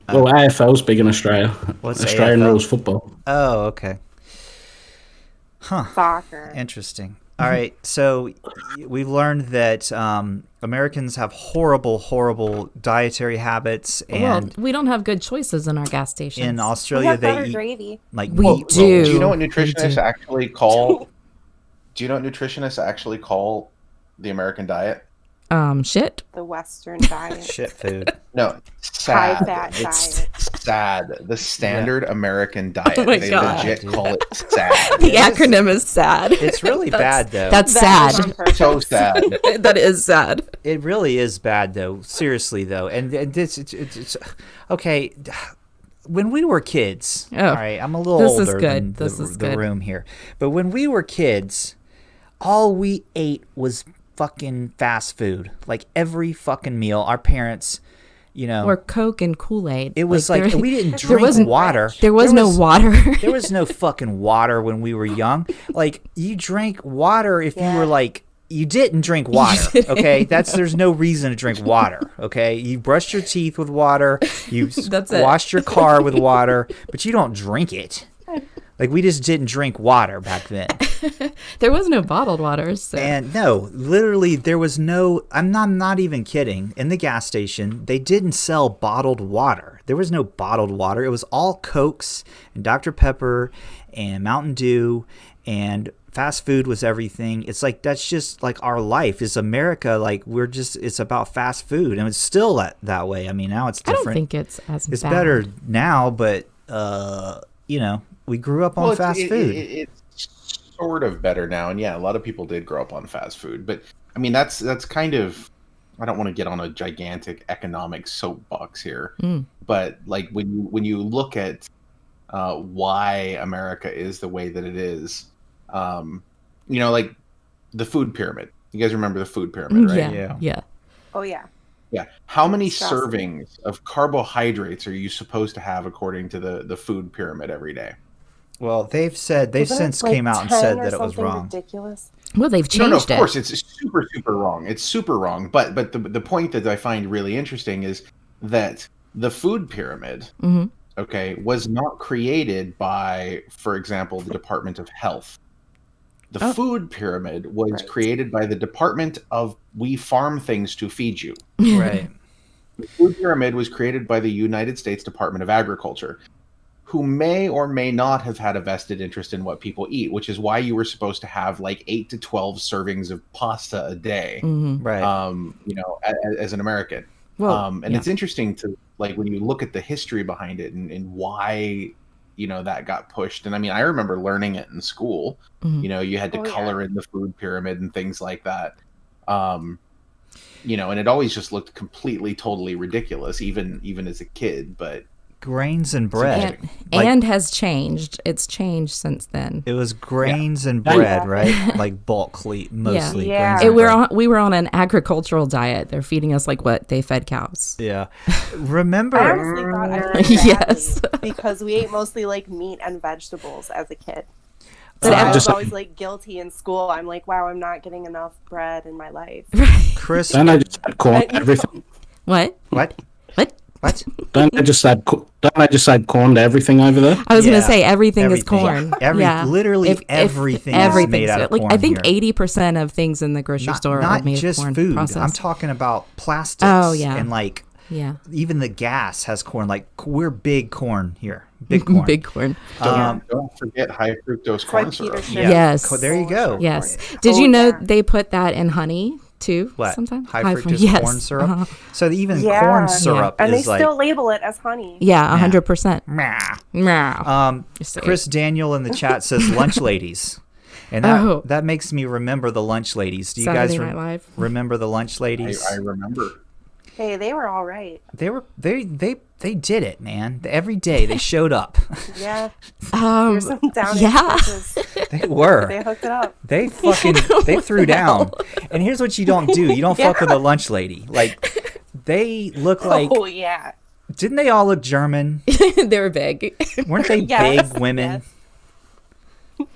Well, AFL's big in Australia. What's Australian AFL? rules football. Oh, okay. Huh. Soccer. Interesting. All right. So we've learned that Americans have horrible dietary habits, Well, and we don't have good choices in our gas stations. in We Australia have better they eat gravy. like We meat. do. Do you know what We nutritionists do. actually call? Do you know what nutritionists actually call the American diet? Shit. The Western diet. Shit food. No, sad. High-fat It's diet. sad. The standard American diet. Oh my they God. legit call it sad. The acronym is sad. It's really bad though. That's That is sad. on purpose. So sad. That is sad. It really is bad though. Seriously though, and this it's okay. When we were kids, Oh, all right, I'm a little this is older good. than This is the good. room here, but when we were kids, all we ate was fucking fast food. Like every fucking meal, our parents, you know, Or Coke and Kool-Aid. it was like, we didn't there drink wasn't- water. There was no water. There was no fucking water when we were young. Like you drank water if you were like you didn't drink water. Okay, there's no reason to drink water. Okay, you brushed your teeth with water. You That's it. washed your car with water, but you don't drink it. Like we just didn't drink water back then. There was no bottled water. So. And no, literally there was no, I'm not even kidding. In the gas station, they didn't sell bottled water. There was no bottled water. It was all Cokes and Dr. Pepper and Mountain Dew, and fast food was everything. It's like, that's just like our life is America. Like it's about fast food, and it's still that way. I mean, now it's I different. don't think it's as It's bad. better now, but you know, we grew up on fast food. It's sort of better now, and yeah, a lot of people did grow up on fast food. But I mean, that's kind of. I don't want to get on a gigantic economic soapbox here, but like when you look at why America is the way that it is, you know, like the food pyramid. You guys remember the food pyramid, right? Yeah. Oh yeah. Yeah. How many Disgusting. servings of carbohydrates are you supposed to have according to the food pyramid every day? Well, they've Isn't it since like came out and 10 said or that it was something wrong. Ridiculous. Well, they've No, changed of course, it. it's super wrong. It's super wrong. But the point that I find really interesting is that The food pyramid, Mm-hmm. okay, was not created by, for example, the Department of Health. The food pyramid was created by the Department of We Farm Things to Feed You. Right. The food pyramid was created by the United States Department of Agriculture, who may or may not have had a vested interest in what people eat, which is why you were supposed to have like 8 to 12 servings of pasta a day, Right. you know, as an American. Well, And it's interesting to, like, when you look at the history behind it and why, you know, that got pushed. And I mean, I remember learning it in school. Mhm. You know, you had to color in the food pyramid and things like that. You know, and it always just looked completely, totally ridiculous, even as a kid. But Grains and bread. and has changed. It's changed since then. It was grains and bread, right? Like bulkly, mostly. Yeah. Grains and bread. We were on an agricultural diet. They're feeding us like what they fed cows. Yeah. Remember? I honestly thought I did Yes. because we ate mostly like meat and vegetables as a kid. But I I was just- always like guilty in school. I'm like, wow, I'm not getting enough bread in my life. Chris. Don't I just add corn to everything? What? What? What? What? Don't I just add corn to everything over there? I was Yeah. gonna say everything is Everything. corn. Literally everything is everything's made out of like corn I think here. 80% of things in the grocery store are Not made just of corn. food. Processed. I'm talking about plastics. Oh, yeah. And like yeah, even the gas has corn. Like we're big corn here. Big corn. big corn. don't forget high fructose corn Fried syrup. Peter Yeah. Yes. There you go. Yes. Did you know they put that in honey too? What? Sometimes High fructose yes. corn syrup. Uh-huh. So even Yeah. corn syrup And they is like still label it as honey. Yeah, 100%. meh. Meow. Chris Daniel in the chat says lunch ladies. And that makes me remember the lunch ladies. Do you Saturday guys Night Live. remember the lunch ladies? I remember. Hey, they were all right. They did it, man. Every day they showed up. Yeah. There's some down yeah. They were. They hooked it up. They threw down. And here's what you don't do. You don't fuck with a lunch lady. Like they look like Oh yeah. didn't they all look German? They were big. Weren't they Yes, big women?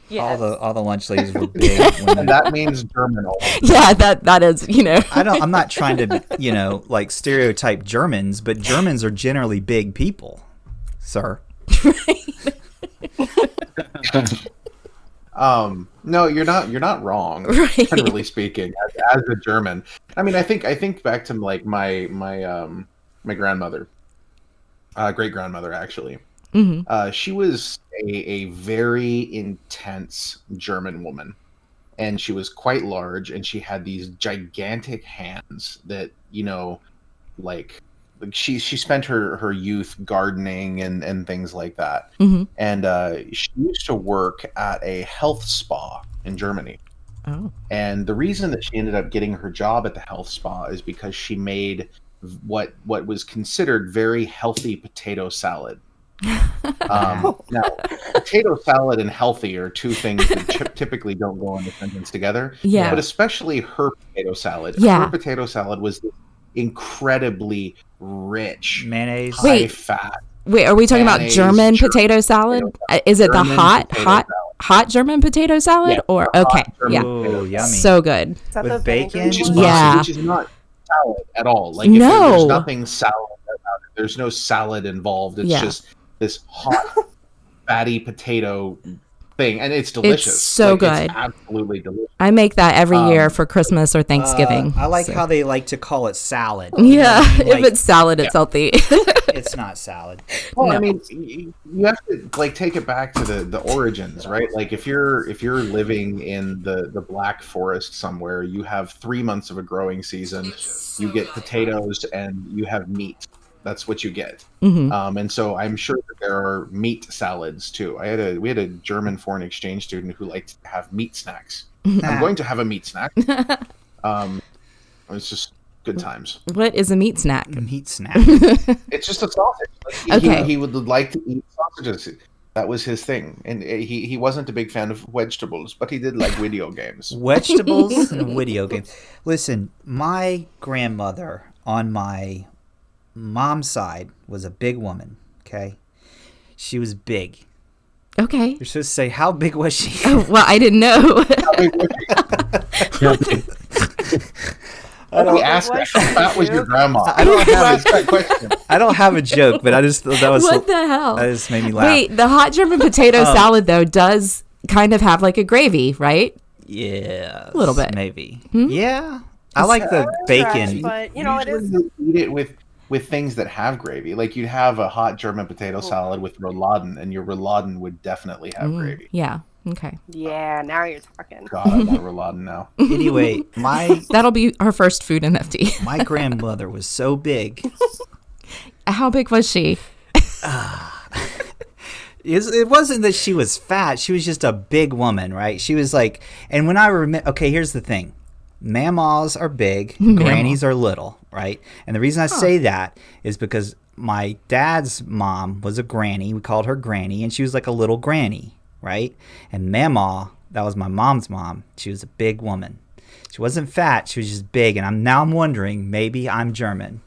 Yes. All the lunch ladies were big And women. that means German. Yeah, that is, you know. I'm not trying to, like stereotype Germans, but Germans are generally big people, sir. No, you're not wrong. Right. Generally speaking, as a German, I mean, I think back to like my grandmother, great grandmother actually. Mm-hmm. She was a very intense German woman, and she was quite large, and she had these gigantic hands that, you know, like she spent her youth gardening and things like that. Mm-hmm. And she used to work at a health spa in Germany. Oh. And the reason that she ended up getting her job at the health spa is because she made what was considered very healthy potato salad. Now, potato salad and healthy are two things that typically don't go in the sentence together. Yeah. But especially her potato salad. Yeah. Her potato salad was incredibly rich, Mayonnaise. high Wait. fat. Wait, are we talking about Mayonnaise, German German potato salad? Is it the German hot potato German potato salad? Yeah, Or the hot okay, German yeah, Ooh, yummy. so good. Is that With the bacon? vinegar Which is one? not, Yeah. which is not salad at all. Like No. there's nothing salad about it. There's no salad involved. It's Yeah. just this hot, fatty potato thing, and it's delicious. so Like, good. It's absolutely delicious. I make that every year for Christmas or Thanksgiving. I like so. how they like to call it salad. Yeah, Like, if it's salad, it's healthy. it's not salad. Well, No. I mean, you have to like take it back to the origins, right? Like if you're living in the Black Forest somewhere, you have 3 months of a growing season. You get potatoes and you have meat. That's what you get. Mhm. And so I'm sure that there are meat salads too. We had a German foreign exchange student who liked to have meat snacks. I'm going to have a meat snack. It's just good times. What is a meat snack? Meat snack. It's just a sausage. Like, Okay. he would like to eat sausages. That was his thing, and he wasn't a big fan of vegetables, but he did like video games. Vegetables and video games. Listen, my grandmother on my mom's side was a big woman. Okay, she was big. Okay. You're supposed to say, how big was she? Oh, well, I didn't know. We asked that. How fat was your grandma? I don't have that question. I don't have a joke, but I just thought that was What the hell? That just made me laugh. Wait, the hot German potato salad though does kind of have like a gravy, right? Yeah, a little bit, maybe. Yeah, I like the bacon. But it is. You eat it with things that have gravy. Like you'd have a hot German potato salad with rouladen, and your rouladen would definitely have gravy. Yeah. Okay. Yeah, now you're talking. God, I want rouladen now. Anyway, that'll be our first food NFT. My grandmother was so big. How big was she? It wasn't that she was fat. She was just a big woman, right? She was like, and when I remember, okay, here's the thing. Mamaws are big, grannies are little, right? And the reason I say that is because my dad's mom was a granny. We called her Granny, and she was like a little granny, right? And Mama, that was my mom's mom. She was a big woman. She wasn't fat. She was just big. And I'm wondering, maybe I'm German.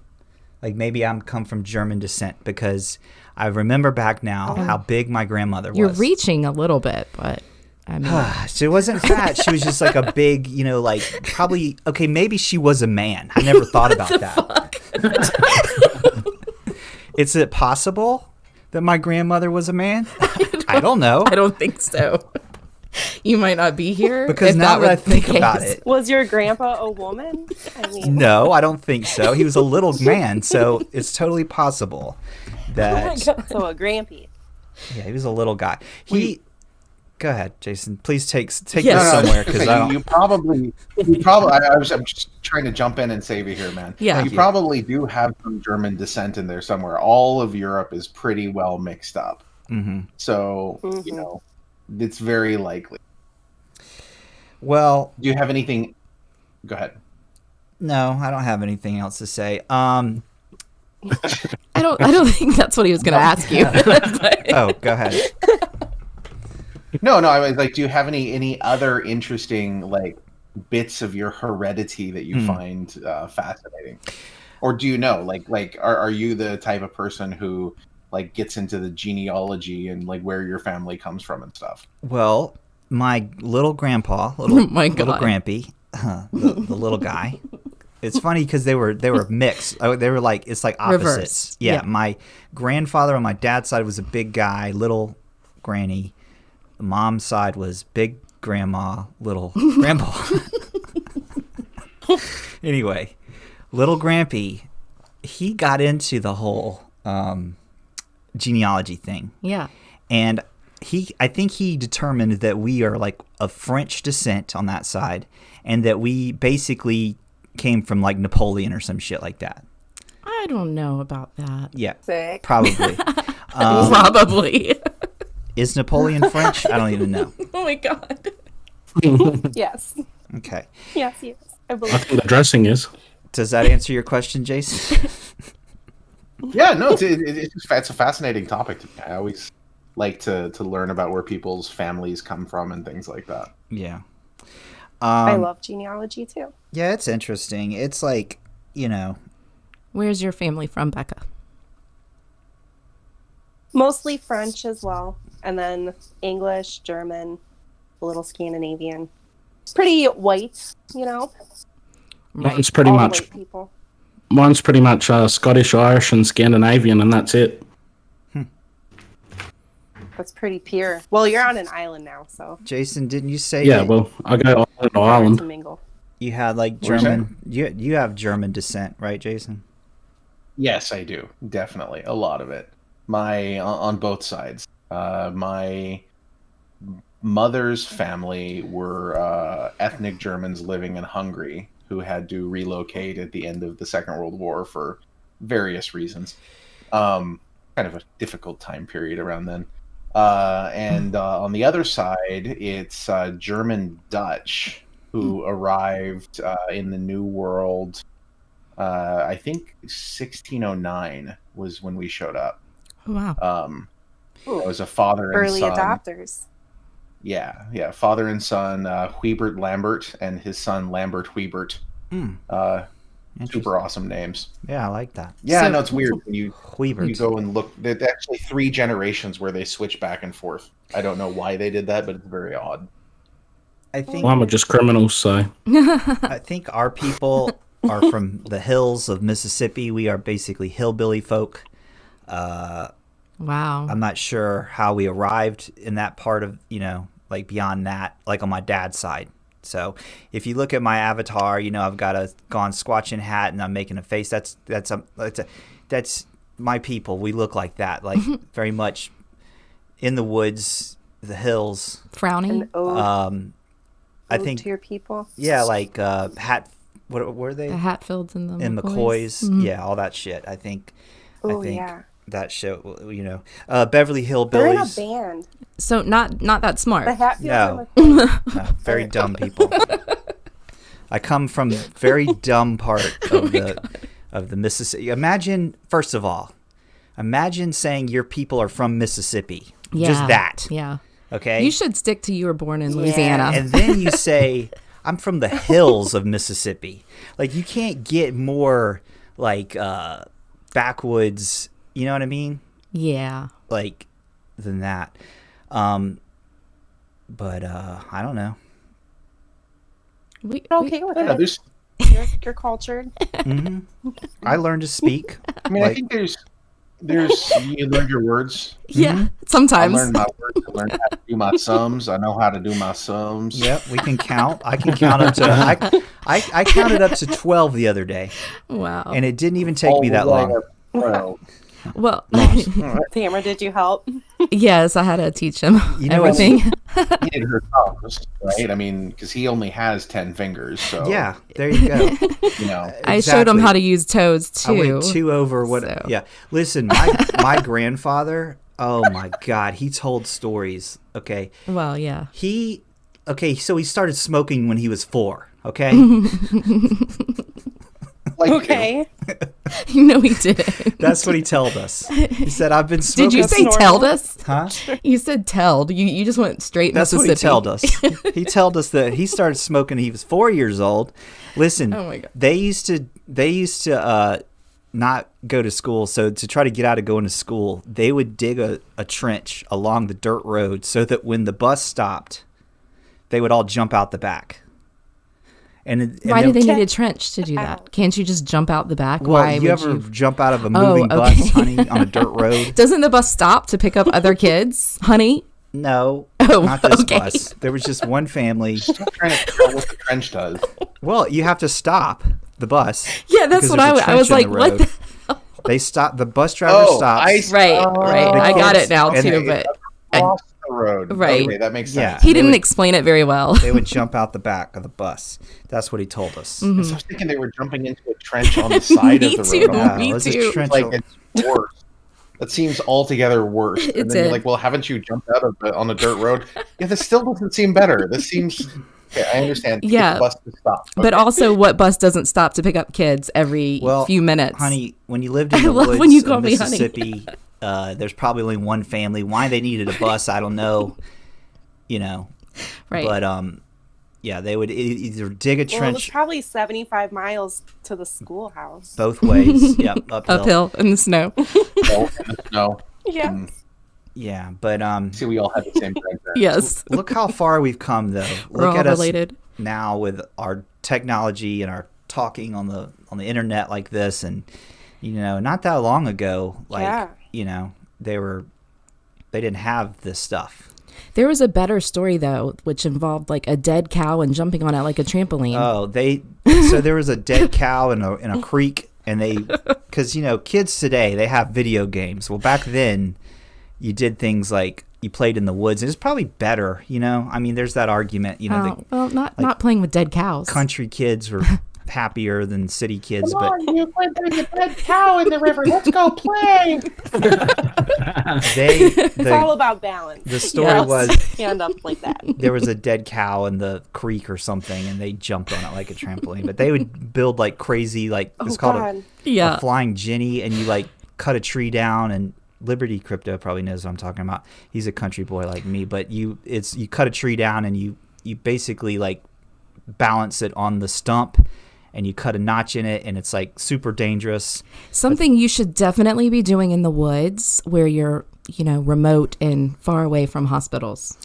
Like maybe I'm come from German descent because I remember back now how big my grandmother was. You're reaching a little bit, but I mean, she wasn't fat. She was just like a big, like probably, okay, maybe she was a man. I never thought about that. Is it possible that my grandmother was a man? I don't know. I don't think so. You might not be here. Because now that I think about it. Was your grandpa a woman? I mean, no, I don't think so. He was a little man, so it's totally possible that. So a grampy. Yeah, he was a little guy. Go ahead, Jason. Please take this Yes. somewhere because I don't. You probably. I'm just trying to jump in and save you here, man. Yeah. You probably do have some German descent in there somewhere. All of Europe is pretty well mixed up, so it's very likely. Well, do you have anything? Go ahead. No, I don't have anything else to say. I don't think that's what he was going to ask you. Oh, go ahead. No. I was like, do you have any other interesting like bits of your heredity that you find fascinating, or do you know like are you the type of person who like gets into the genealogy and like where your family comes from and stuff? Well, my little grandpa, little grampy, the little guy. It's funny because they were mixed. They were like it's like opposites. Reverse. Yeah, my grandfather on my dad's side was a big guy, little granny. The mom's side was big grandma, little grandpa. Anyway, little grampy, he got into the whole genealogy thing. Yeah. And I think he determined that we are like of French descent on that side, and that we basically came from like Napoleon or some shit like that. I don't know about that. Yeah, Sick. probably. Probably. Is Napoleon French? I don't even know. Oh my god. Yes. Okay. Yes. I I believe. think the dressing is. Does that answer your question, Jason? Yeah, no, it's a fascinating topic to me. I always like to learn about where people's families come from and things like that. Yeah. I love genealogy too. Yeah, it's interesting. It's like, Where's your family from, Becca? Mostly French as well, and then English, German, a little Scandinavian. Pretty white, Mine's pretty All much white people. mine's pretty much Scottish, Irish, and Scandinavian, and that's it. That's pretty pure. Well, you're on an island now, so Jason, didn't you say Yeah, that well, I go island to hard island. to mingle. you had like What was German? You have German descent, right, Jason? Yes, I do. Definitely. A lot of it. On both sides. My mother's family were ethnic Germans living in Hungary who had to relocate at the end of the Second World War for various reasons. Kind of a difficult time period around then. And on the other side, it's German Dutch who arrived in the New World. I think 1609 was when we showed up. Oh, wow. It was a father and Early son. adopters. Yeah, father and son, Huibert Lambert and his son Lambert Huibert. Super awesome names. Yeah, I like that. Yeah, So- no, it's weird when you Huibert. go and look. There's actually 3 generations where they switch back and forth. I don't know why they did that, but it's very odd. I think Well, I'm just criminals, so I think our people are from the hills of Mississippi. We are basically hillbilly folk. Wow. I'm not sure how we arrived in that part of, like beyond that, like on my dad's side. So if you look at my avatar, I've got a gone squatching hat and I'm making a face. That's my people. We look like that, like very much in the woods, the hills. Frowny. I think to your people. Yeah, like what were they? The Hatfields and the McCoys. Mm-hmm. Yeah, all that shit. I think Yeah. that show, Beverly Hillbillies. They're in a band. So not that smart. The Hatfields No. and McCoys. No, very dumb people. I come from very dumb part of the Mississippi. First of all, imagine saying your people are from Mississippi. Yeah. Just that. Yeah. Okay. You should stick to you were born in Louisiana. And then you say, I'm from the hills of Mississippi. Like, you can't get more, like, backwoods, you know what I mean? Yeah. Like, than that. But, I don't know. You're okay with Yeah, it. You're cultured. Mm-hmm. I learned to speak. I mean, I think there's you learn your words. Yeah. Sometimes. I learned my words. I learned how to do my sums. I know how to do my sums. Yep, we can count. I can count up to. I counted up to 12 the other day, Wow. and it didn't even take me that long. Well, Tamara, did you help? yes, I had to teach him You know what's- everything. He did her thumbs, right? I mean, because he only has 10 fingers. So Yeah, there you go. I showed him Exactly. how to use toes too. I went 2 over what? So. Yeah, listen, my grandfather. Oh my God, he told stories. Okay, Well, yeah. so he started smoking when he was 4. Okay, like, Okay. You know he didn't. that's what he told us. He said, "I've been smoking." Did you say normal. telled us? Huh? You said telled. You just went straight That's what Mississippi. he told us. He told us that he started smoking when he was 4 years old. Listen, Oh my God. they used to not go to school. So to try to get out of going to school, they would dig a trench along the dirt road so that when the bus stopped, they would all jump out the back. And Why do then- they need a trench to do that? Can't you just jump out the back? Well, Why you would ever you? jump out of a moving bus, okay. honey, on a dirt road? Doesn't the bus stop to pick up other kids, honey? No, Oh, not this okay. bus. There was just one family. I'm trying to figure out what the trench does. Well, you have to stop the bus. Yeah, that's because what there's a I was trench like. in the What? road. They stop. The bus driver stops. Right. I got kids- it now and too, they- but Across the road. Right. Okay, that makes Yeah. sense. he didn't explain it very well. They would jump out the back of the bus. That's what he told us. Mm-hmm. So I was thinking they were jumping into a trench on the side Me of the too. road. Yeah, Me it was a too. trench. Like, it's worse. That seems altogether worse. It And then you're did. like, well, haven't you jumped out of on a dirt road? Yeah, this still doesn't seem better. This seems. Okay, I understand. Get Yeah. the bus to stop. But also, what bus doesn't stop to pick up kids every Well, few minutes? Honey, when you lived in I the love woods when you of call me honey. Mississippi, there's probably only one family. Why they needed a bus, I don't know. Right. But yeah, they would either dig a Well, it was trench probably 75 miles to the schoolhouse. both ways. Yep, uphill in the snow. No. Yeah. Yeah, but See, we all have the same grandparents. Yes. look how far we've come, though. We're Look all at us related. now with our technology and our talking on the internet like this, and not that long ago, like Yeah. they didn't have this stuff. There was a better story though, which involved like a dead cow and jumping on it like a trampoline. Oh, so there was a dead cow in a creek, and because kids today, they have video games. Well, back then, you did things like you played in the woods, and it's probably better. I mean, there's that argument. Well, not playing with dead cows. Country kids were happier than city kids, but Euclid, there's a dead cow in the river. Let's go play. It's all about balance. the story Yes. was You end up like that. there was a dead cow in the creek or something, and they jumped on it like a trampoline. But they would build like crazy, like it's called God. a Yeah. flying Jenny, and you like cut a tree down. And Liberty Crypto probably knows what I'm talking about. He's a country boy like me, but you cut a tree down, and you basically like balance it on the stump, and you cut a notch in it, and it's like super dangerous. Something you should definitely be doing in the woods where you're, remote and far away from hospitals.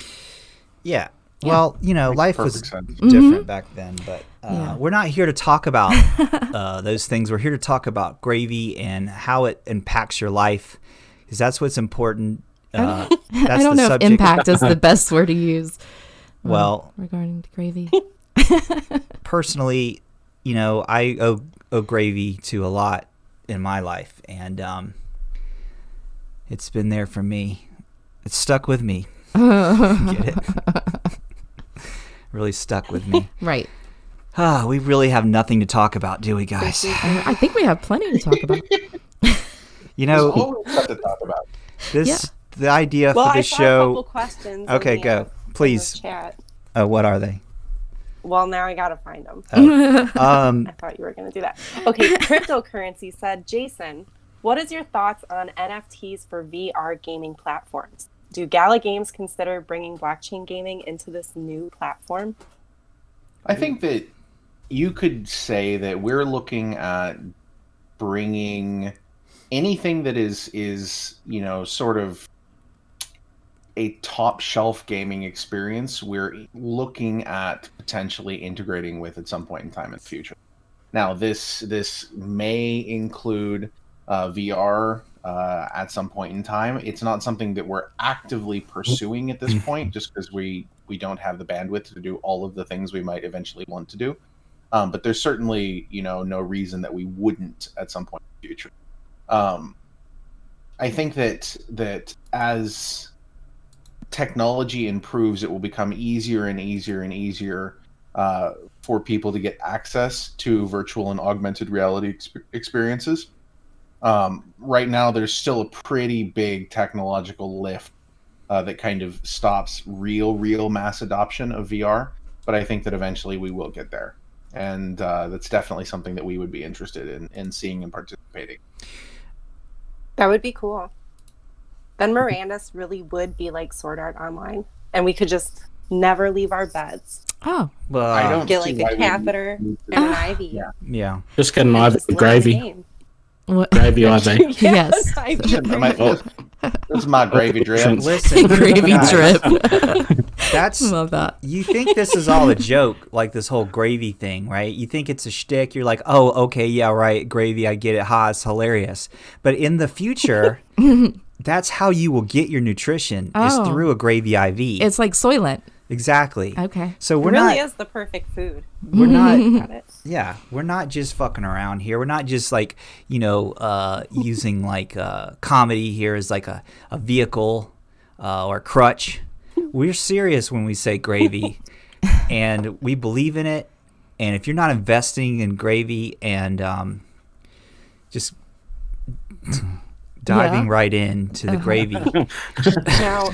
Yeah. Well, life was Perfect sense. different back then, but We're not here to talk about those things. We're here to talk about gravy and how it impacts your life, because that's what's important. I don't know if impact is the best word to use. Well, regarding gravy. Personally, I owe gravy to a lot in my life, and it's been there for me. It's stuck with me. Get it? Really stuck with me. Right. We really have nothing to talk about, do we, guys? I think we have plenty to talk about. There's always stuff to talk about. The idea for this I show. a couple questions. Okay, go. Please. Chat. What are they? Well, now I gotta find them. I thought you were gonna do that. Okay, Cryptocurrency said, Jason, what is your thoughts on NFTs for VR gaming platforms? Do Gala Games consider bringing blockchain gaming into this new platform? I think that you could say that we're looking at bringing anything that is sort of a top shelf gaming experience. We're looking at potentially integrating with at some point in time in the future. Now, this may include VR at some point in time. It's not something that we're actively pursuing at this point, just because we don't have the bandwidth to do all of the things we might eventually want to do. But there's certainly, no reason that we wouldn't at some point in the future. I think that as technology improves, it will become easier and easier and easier for people to get access to virtual and augmented reality experiences. Right now, there's still a pretty big technological lift that kind of stops real mass adoption of VR. But I think that eventually we will get there. And that's definitely something that we would be interested in seeing and participating. That would be cool. Then Mirandus really would be like Sword Art Online. And we could just never leave our beds. Oh. Well, I don't get like a catheter and an IV. Yeah. Just get an IV with gravy. Gravy IV. Yes. This is my gravy drip. Listen, Gravy guys, drip. Love that. You think this is all a joke, like this whole gravy thing, right? You think it's a shtick. You're like, oh, okay, yeah, right, gravy, I get it. Ha, it's hilarious. But in the future, that's how you will get your nutrition is through a gravy IV. It's like Soylent. Exactly. Okay. So It really is the perfect food. We're not. Got it. Yeah, we're not just fucking around here. We're not just like, using like comedy here as like a vehicle or crutch. We're serious when we say gravy, and we believe in it. And if you're not investing in gravy and just diving right into the gravy. Now,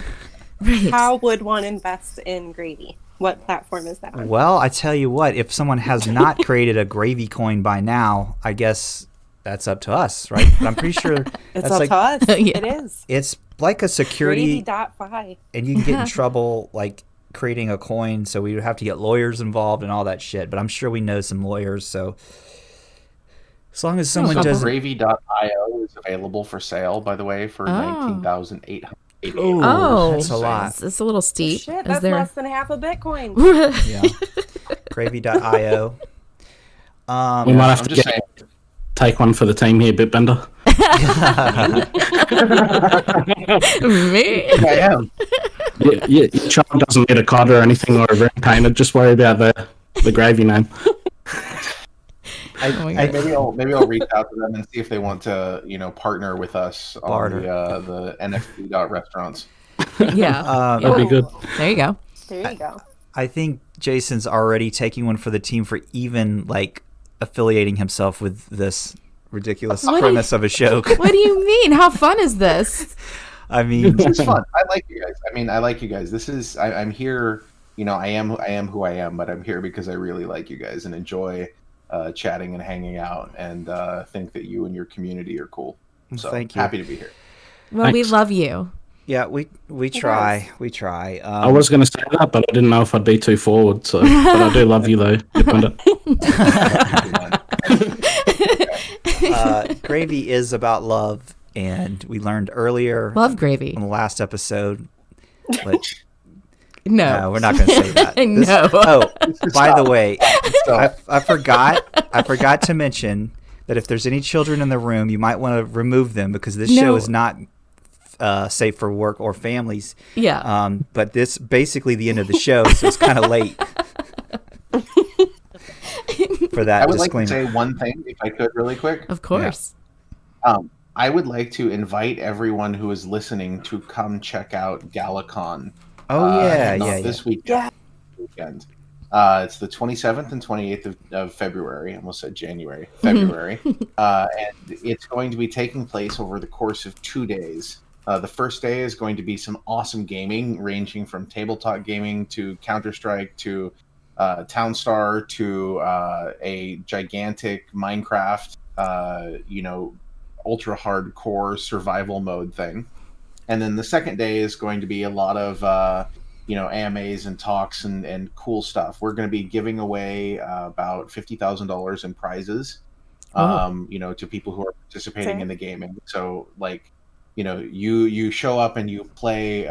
how would one invest in gravy? What platform is that on? Well, I tell you what, if someone has not created a gravy coin by now, I guess that's up to us, right? But I'm pretty sure It's that's up like, to us. Yeah. It is. it's like a security, Gravy.fi. and you can get in trouble like creating a coin, so we would have to get lawyers involved and all that shit. But I'm sure we know some lawyers, so as long as someone doesn't. Gravy.io is available for sale, by the way, for $19,800. Oh, that's a lot. It's a little steep. Shit, Is that's there? less than half a Bitcoin. Yeah, gravy.io. We might have to take one for the team here, Bitbender. Me? I am. Your child doesn't need a cod or anything or a ring painted. Just worry about the gravy name. Maybe I'll reach out to them and see if they want to, partner with us on the NFT restaurants. Yeah. That'd be good. There you go. There you go. I think Jason's already taking one for the team for even like affiliating himself with this ridiculous premise of a show. What do you mean? How fun is this? I mean, It's fun. I like you guys. I like you guys. This is I'm here. I am who I am, but I'm here because I really like you guys and enjoy chatting and hanging out, and think that you and your community are cool. So thank you. Happy to be here. Well, Thanks. we love you. yeah, we try. We try. I was going to say that, but I didn't know if I'd be too forward. So, but I do love you though. Bitbender. Gravy is about love, and we learned earlier Love gravy. on the last episode. But No. no, we're not going to say that. No. By the way, So I forgot to mention that if there's any children in the room, you might want to remove them because this show is not safe for work or families. Yeah. But this basically the end of the show, so it's kind of late for that I would disclaimer. like to say one thing, if I could, really quick. Of course. I would like to invite everyone who is listening to come check out GalaCon. This weekend. It's the 27th and 28th of February. I almost said January. February. And it's going to be taking place over the course of 2 days. The first day is going to be some awesome gaming, ranging from tabletop gaming to Counter-Strike to TownStar to a gigantic Minecraft, ultra hardcore survival mode thing. And then the second day is going to be a lot of AMAs and talks and cool stuff. We're going to be giving away about $50,000 in prizes to people who are participating in the gaming. So you show up and you play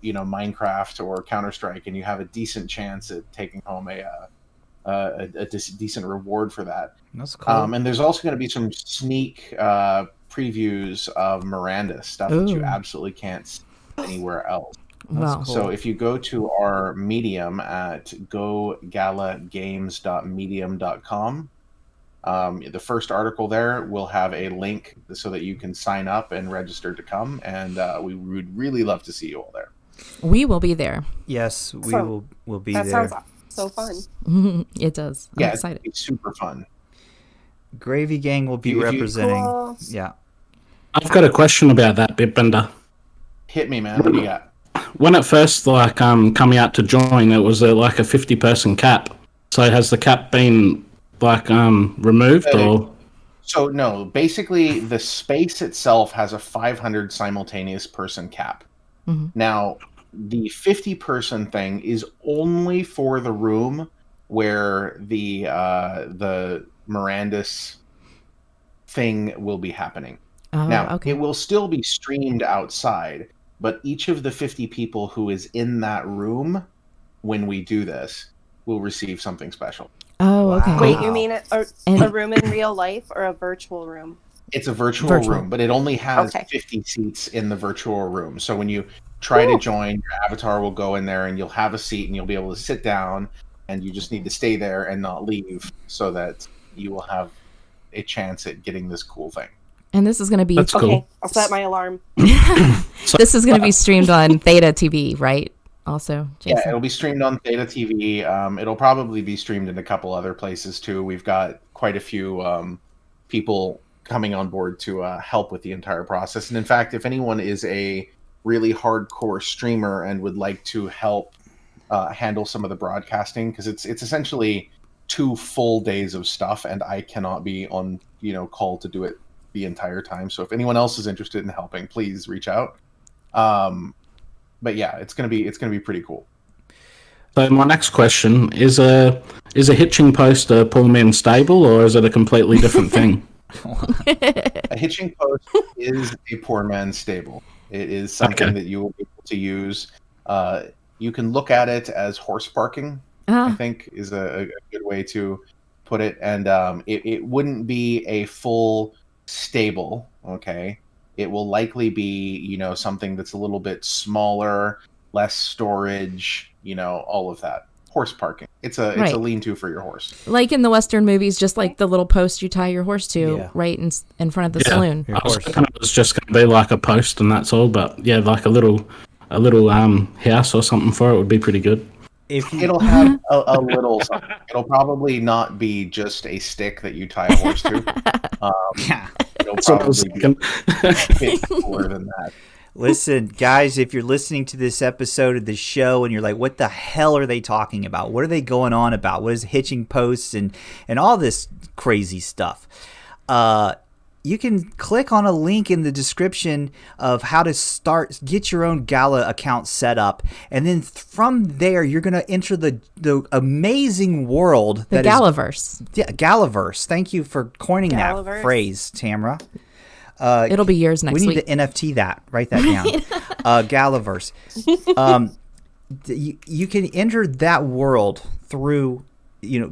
Minecraft or Counter-Strike, and you have a decent chance at taking home a decent reward for that. That's cool. And there's also going to be some sneak previews of Mirandus, stuff that you absolutely can't see anywhere else. Wow. Cool. So if you go to our Medium at gogalagames.medium.com, the first article there will have a link so that you can sign up and register to come, and we would really love to see you all there. We will be there. Yes, we'll be that there. Sounds so fun. It does. I'm excited. It's super fun. Gravy Gang will be representing. Cool. Yeah. I've got a question about that, Bitbender. Hit me, man. What do you got? When it first coming out to join, it was a 50-person cap. So has the cap been removed or? So no, basically the space itself has a 500 simultaneous person cap. Mm-hmm. Now the 50-person thing is only for the room where the Mirandus thing will be happening. Now it will still be streamed outside, but each of the 50 people who is in that room when we do this will receive something special. Oh, okay. Wait, you mean a room in real life or a virtual room? It's a virtual room, but it only has 50 seats in the virtual room. So when you try to join, your avatar will go in there and you'll have a seat and you'll be able to sit down, and you just need to stay there and not leave so that you will have a chance at getting this cool thing. And this is going to be... That's cool. Okay, I'll set my alarm. This is going to be streamed on Theta TV, right? Also, Jason? Yeah, it'll be streamed on Theta TV. It'll probably be streamed in a couple other places too. We've got quite a few people coming on board to help with the entire process. And in fact, if anyone is a really hardcore streamer and would like to help handle some of the broadcasting, because it's essentially 2 full days of stuff, and I cannot be on call to do it the entire time. So if anyone else is interested in helping, please reach out. But yeah, it's gonna be pretty cool. So my next question is a hitching post a poor man's stable, or is it a completely different thing? A hitching post is a poor man's stable. It is something that you will be able to use. You can look at it as horse parking, I think is a good way to put it. And it wouldn't be a full stable, okay? It will likely be, something that's a little bit smaller, less storage, all of that. Horse parking. It's a lean-to for your horse. Like in the Western movies, just like the little post you tie your horse to, right in front of the saloon. I was thinking it was just going to be like a post and that's all, but yeah, like a little house or something for it would be pretty good. It'll have a little something. It'll probably not be just a stick that you tie a horse to. It'll probably be a bit cooler than that. Listen, guys, if you're listening to this episode of the show and you're like, what the hell are they talking about? What are they going on about? What is hitching posts and all this crazy stuff? You can click on a link in the description of how to get your own Gala account set up. And then from there, you're going to enter the amazing world. The Galaverse. Yeah, Galaverse. Thank you for coining that phrase, Tamra. It'll be yours next week. We need to NFT that. Write that down. Galaverse. You can enter that world through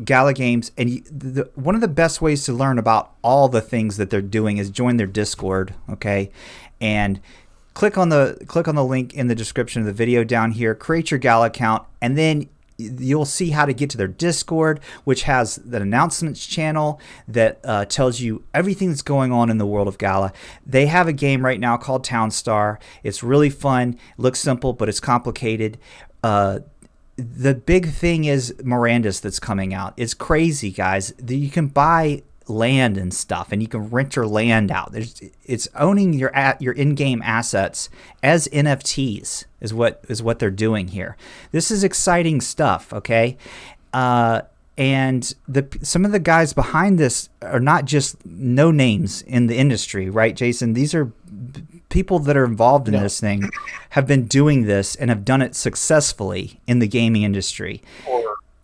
Gala Games, and one of the best ways to learn about all the things that they're doing is join their Discord, okay? And click on the link in the description of the video down here, create your Gala account, and then you'll see how to get to their Discord, which has the announcements channel that tells you everything that's going on in the world of Gala. They have a game right now called TownStar. It's really fun. It looks simple, but it's complicated. The big thing is Mirandus that's coming out. It's crazy, guys. You can buy land and stuff, and you can rent your land out. It's owning your in-game assets as NFTs is what they're doing here. This is exciting stuff, okay? And some of the guys behind this are not just no names in the industry, right, Jason? These are people that are involved in this thing, have been doing this and have done it successfully in the gaming industry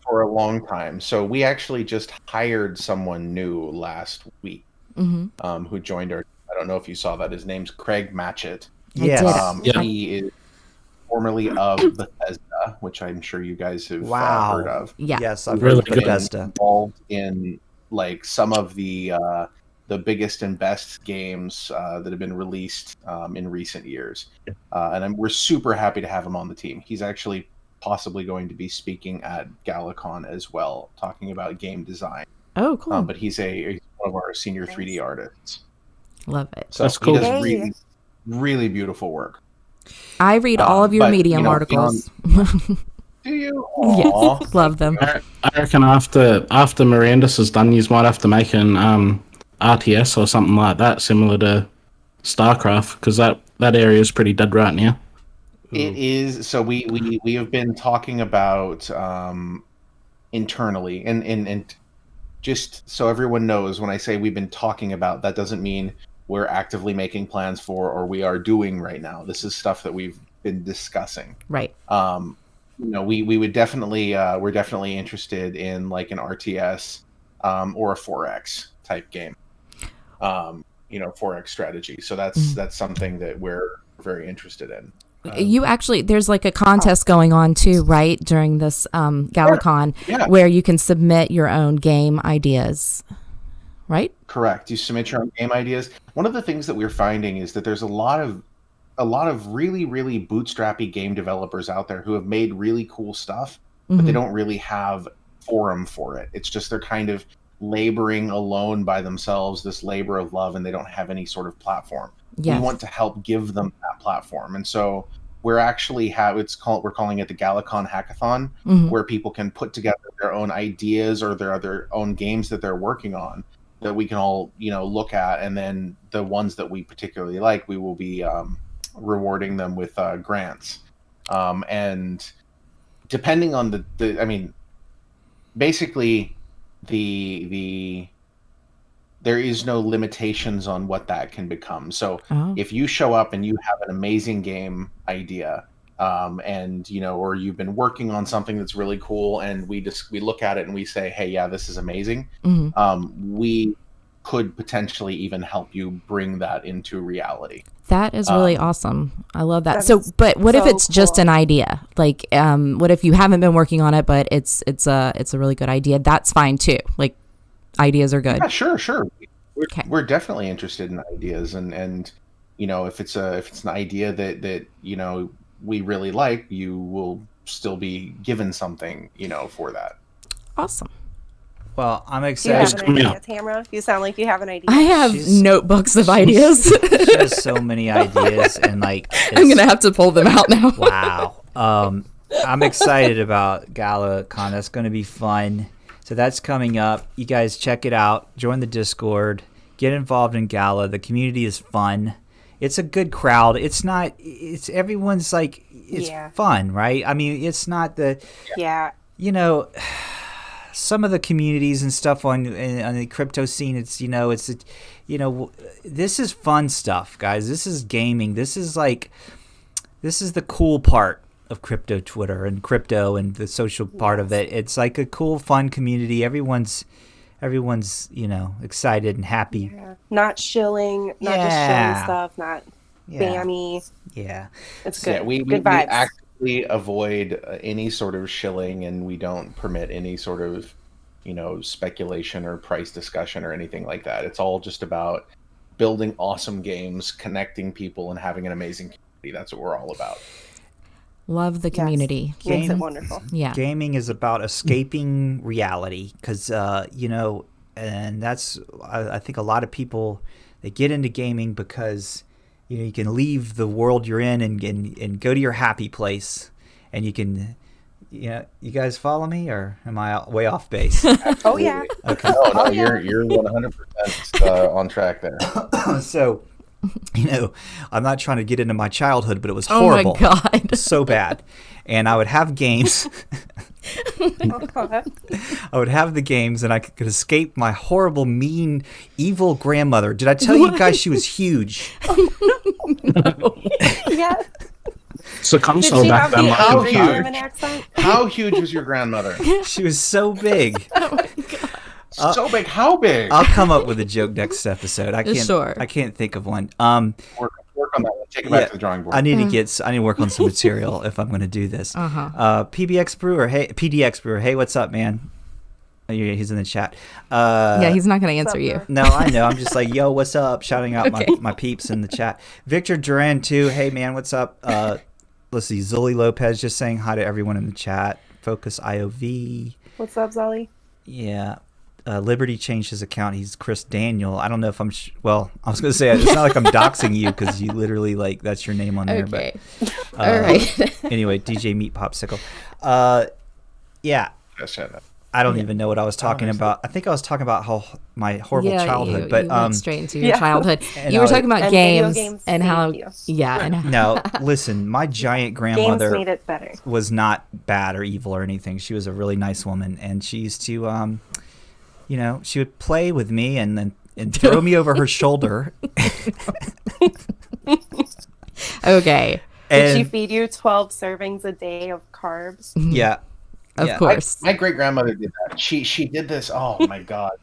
for a long time. So we actually just hired someone new last week who joined our. I don't know if you saw that. His name's Craig Matchett. Yes. He is formerly of Bethesda, which I'm sure you guys have heard of. Yeah. Yes, I've heard of Bethesda. Involved in like some of the biggest and best games that have been released in recent years, and we're super happy to have him on the team. He's actually possibly going to be speaking at GalaCon as well, talking about game design. Oh, cool! But he's one of our senior 3D artists. Love it. So that's cool. He does really, really beautiful work. I read all of your Medium articles. Do you? Yes, love them. I reckon after Mirandus is done, you might have to make an RTS or something like that, similar to StarCraft, because that area is pretty dead right now. It is. So we have been talking about internally, and just so everyone knows, when I say we've been talking about, that doesn't mean we're actively making plans for or we are doing right now. This is stuff that we've been discussing. Right. We would definitely we're definitely interested in like an RTS or a 4X type game. 4X strategy. So that's something that we're very interested in. You actually, there's like a contest going on too, right? During this GalaCon, where you can submit your own game ideas, right? Correct. You submit your own game ideas. One of the things that we're finding is that there's a lot of really, really bootstrappy game developers out there who have made really cool stuff, but they don't really have forum for it. It's just they're kind of laboring alone by themselves, this labor of love, and they don't have any sort of platform. Yes. We want to help give them that platform. And so we're actually we're calling it the GalaCon Hackathon, where people can put together their own ideas or their own games that they're working on that we can all, look at. And then the ones that we particularly like, we will be rewarding them with grants. And depending on basically there is no limitations on what that can become. So if you show up and you have an amazing game idea, and or you've been working on something that's really cool, and we look at it and we say, hey, yeah, this is amazing. We could potentially even help you bring that into reality. That is really awesome. I love that. But what if it's just an idea? Like, what if you haven't been working on it, but it's a really good idea? That's fine too. Like, ideas are good. Yeah, sure. We're definitely interested in ideas, and if it's an idea that we really like, you will still be given something for that. Awesome. Well, I'm Do you excited. have an idea, Tamara? You sound like you have an idea. I have notebooks of ideas. She has so many ideas, and I'm gonna have to pull them out now. Wow. I'm excited about GalaCon. That's going to be fun. So that's coming up. You guys check it out. Join the Discord. Get involved in Gala. The community is fun. It's a good crowd. It's everyone's like, it's fun, right? I mean, it's not some of the communities and stuff on the crypto scene, this is fun stuff, guys. This is gaming. This is the cool part of crypto Twitter and crypto and the social part of it. It's like a cool, fun community. Everyone's excited and happy. Yeah. Not shilling, not just shilling stuff, not spammy. Yeah. It's good. We good vibes. Actively avoid any sort of shilling, and we don't permit any sort of speculation or price discussion or anything like that. It's all just about building awesome games, connecting people, and having an amazing community. That's what we're all about. Love the community. Yes. Makes it wonderful. Yeah. Gaming is about escaping reality because, and that's, I think a lot of people, they get into gaming because, you can leave the world you're in and go to your happy place, and you can, you guys follow me, or am I way off base? Oh, yeah. Okay. No, you're 100% on track there. So, I'm not trying to get into my childhood, but it was horrible. Oh my God. So bad. And I would have games. I would have the games, and I could escape my horrible, mean, evil grandmother. Did I tell you guys she was huge? No. Yeah. So console Did she back have then. the How Angry huge? German accent? How huge was your grandmother? She was so big. Oh my God. So big. How big? I'll come up with a joke next episode. I can't. Sure. I can't think of one. Work on that one. Take it back to the drawing board. I need to work on some material if I'm going to do this. PBX Brewer, PDX Brewer, hey, what's up, man? Oh, he's in the chat. Yeah, he's not going to answer you. No, I know. I'm just like, yo, what's up? Shouting out my peeps in the chat. Victor Duran too. Hey, man, what's up? Let's see. Zully Lopez just saying hi to everyone in the chat. Focus IOV. What's up, Zolly? Yeah. Liberty changed his account. He's Chris Daniel. I don't know if I'm. Well, I was going to say it's not like I'm doxing you because you literally that's your name on there. Okay. But All right. Anyway, DJ Meat Popsicle. Yeah. I don't even know what I was talking about. I think I was talking about how my horrible childhood, but you went straight into your childhood. And You were talking about video games and how No, listen, my giant grandmother Games made it better. was not bad or evil or anything. She was a really nice woman, and she used to she would play with me and throw me over her shoulder. Okay. Did she feed you 12 servings a day of carbs? Yeah. Of course. My great grandmother did that. She did this. Oh my God!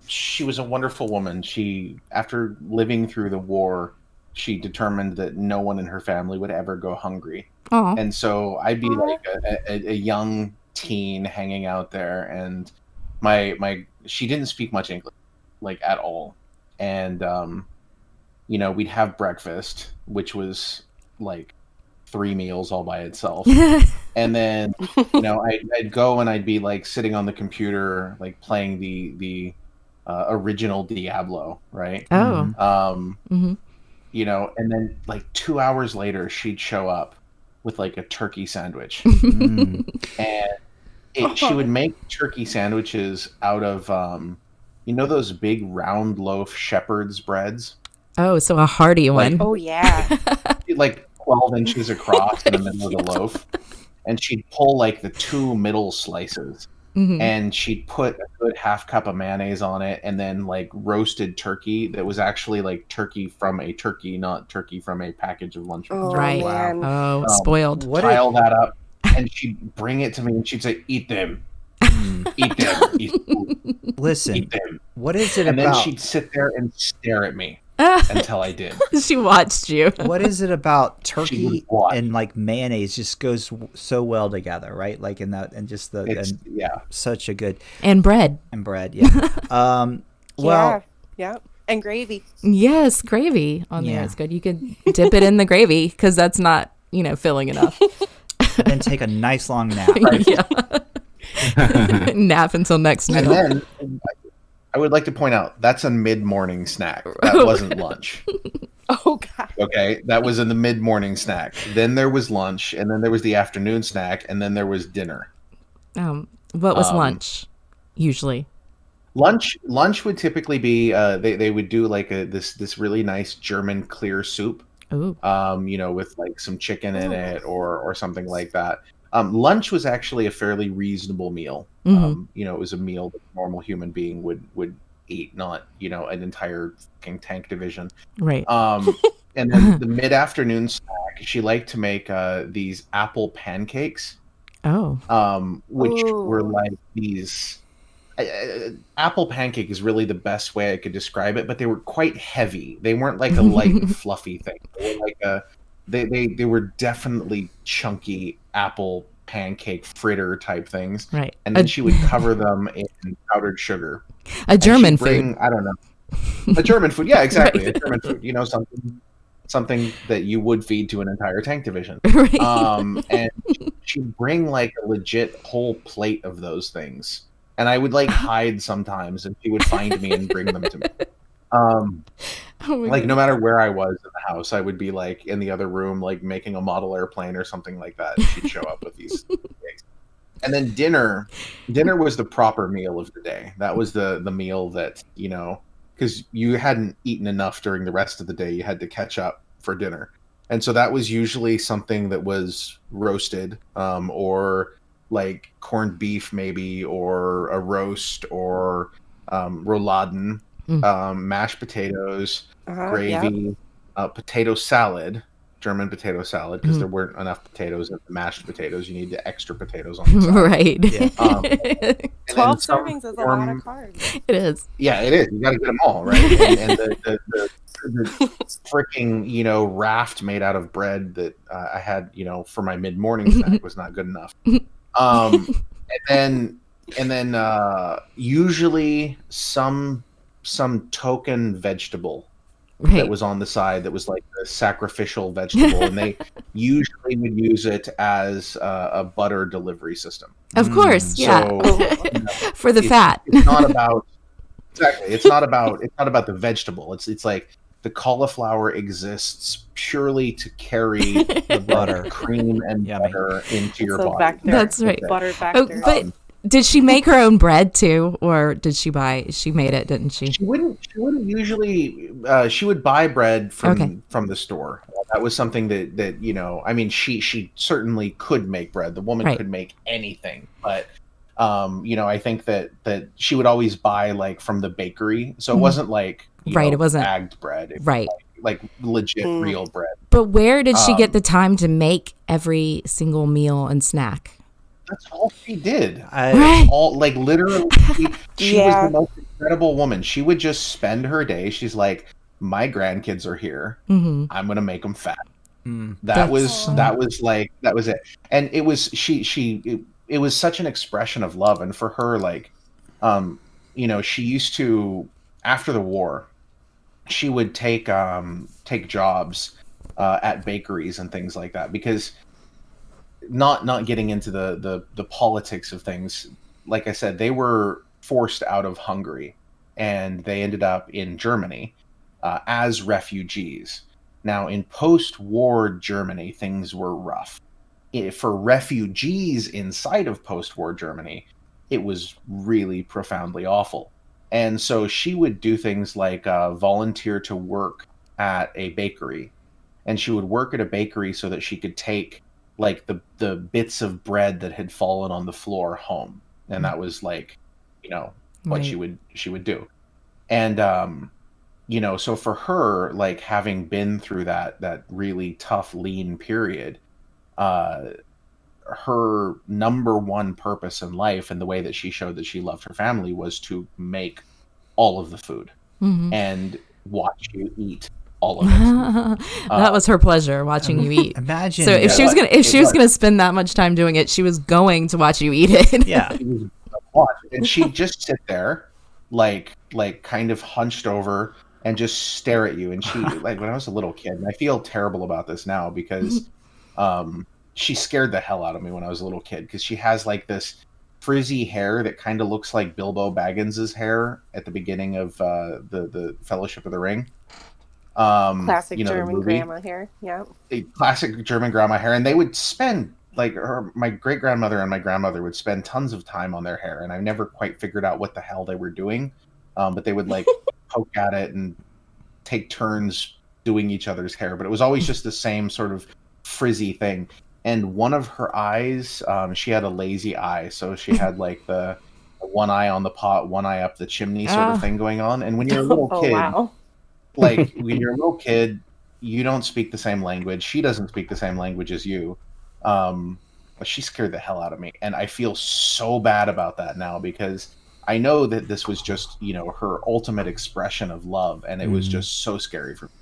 She was a wonderful woman. She, after living through the war, she determined that no one in her family would ever go hungry. Aww. And so I'd be like a young teen hanging out there, and she didn't speak much English, at all. And we'd have breakfast, which was 3 meals all by itself. And then, I'd go and I'd be sitting on the computer, playing the original Diablo, right? Oh. And then 2 hours later, she'd show up with a turkey sandwich. And she would make turkey sandwiches out of, those big round loaf shepherd's breads. Oh, so a hearty one. Oh, yeah. 12 inches across in the middle of the loaf. And she'd pull the 2 middle slices, and she'd put a good half cup of mayonnaise on it, and then roasted turkey that was actually turkey from a turkey, not turkey from a package of lunch. Oh, right. Man. Oh, spoiled. Pile that up, and she'd bring it to me, and she'd say, "Eat them, eat them, Listen, eat them." What is it and about? And then she'd sit there and stare at me until I did. She watched you. What is it about turkey and mayonnaise just goes so well together, right? Such a good and bread, yeah. Yeah, and gravy. Yes, gravy on there is good. You could dip it in the gravy because that's not filling enough. And then take a nice long nap. Right? Yeah. Nap until next meal. And then I would like to point out that's a mid-morning snack. That wasn't lunch. Oh, God. Okay, that was in the mid-morning snack. Then there was lunch, and then there was the afternoon snack, and then there was dinner. What was lunch usually? Lunch would typically be they would do this really nice German clear soup. Ooh. With some chicken in it or something like that. Lunch was actually a fairly reasonable meal. It was a meal that a normal human being would eat, not an entire fucking tank division. Right. And then the mid-afternoon snack, she liked to make these apple pancakes. Oh. Which were these. Apple pancake is really the best way I could describe it, but they were quite heavy. They weren't a light, fluffy thing. They were they were definitely chunky apple pancake fritter type things. Right. And then she would cover them in powdered sugar. A German food. I don't know. A German food. Yeah, exactly. Right. A German food. Something that you would feed to an entire tank division. Right. And she'd bring like a legit whole plate of those things. And I would like hide sometimes, and she would find me and bring them to me. Like no matter where I was in the house, I would be like in the other room, like making a model airplane or something like that. And she'd show up with these things. And then dinner was the proper meal of the day. That was the meal that, because you hadn't eaten enough during the rest of the day, you had to catch up for dinner. And so that was usually something that was roasted, or like corned beef maybe, or a roast, or rouladen, mashed potatoes, gravy, potato salad, German potato salad, because there weren't enough potatoes in the mashed potatoes. You need the extra potatoes on the side. Right. Yeah. 12 servings is a lot of carbs. It is. Yeah, it is. You got to get them all, right? And the freaking, raft made out of bread that I had, for my mid-morning snack was not good enough. And then usually some token vegetable that was on the side that was like a sacrificial vegetable, and they usually would use it as a butter delivery system. Of course, yeah. So, for the fat. It's not about It's not about the vegetable. It's like the cauliflower exists purely to carry the butter, cream, and butter into your body. Vector. That's right. Butter vector. But did she make her own bread too, or did she buy? She made it, didn't she? She wouldn't usually. She would buy bread from the store. That was something that I mean, she certainly could make bread. The woman could make anything, but I think that she would always buy like from the bakery, so it wasn't like it wasn't bagged bread. It was like legit real bread. But where did she get the time to make every single meal and snack? That's all she did. Right. All like literally, she was the most incredible woman. She would just spend her day. She's like, my grandkids are here. I'm gonna make them fat. That was it. And it was it was such an expression of love. And for her, like, she used to, after the war, she would take jobs at bakeries and things like that, because not getting into the politics of things, like I said, they were forced out of Hungary and they ended up in Germany as refugees. Now, in post-war Germany, things were rough. For refugees inside of post-war Germany, it was really profoundly awful. And so she would do things like volunteer to work at a bakery. And she would work at a bakery so that she could take like the bits of bread that had fallen on the floor home. And that was like, what she would do. And, so for her, like having been through that really tough, lean period, her number one purpose in life and the way that she showed that she loved her family was to make all of the food and watch you eat all of it. That was her pleasure, watching you eat. Imagine. So if she was gonna spend that much time doing it, she was going to watch you eat it. Yeah. And she'd just sit there, like kind of hunched over and just stare at you. And she, like, when I was a little kid, and I feel terrible about this now because she scared the hell out of me when I was a little kid, because she has like this frizzy hair that kind of looks like Bilbo Baggins's hair at the beginning of the Fellowship of the Ring. Classic German grandma hair. Yeah. Classic German grandma hair. And they would spend, like, my great grandmother and my grandmother would spend tons of time on their hair, and I never quite figured out what the hell they were doing. But they would like poke at it and take turns doing each other's hair. But it was always just the same sort of frizzy thing. And one of her eyes, she had a lazy eye, so she had like the one eye on the pot, one eye up the chimney sort of thing going on. And when you're a little kid, like when you're a little kid, you don't speak the same language. She doesn't speak the same language as you. But she scared the hell out of me. And I feel so bad about that now, because I know that this was just, her ultimate expression of love. And it was just so scary for me.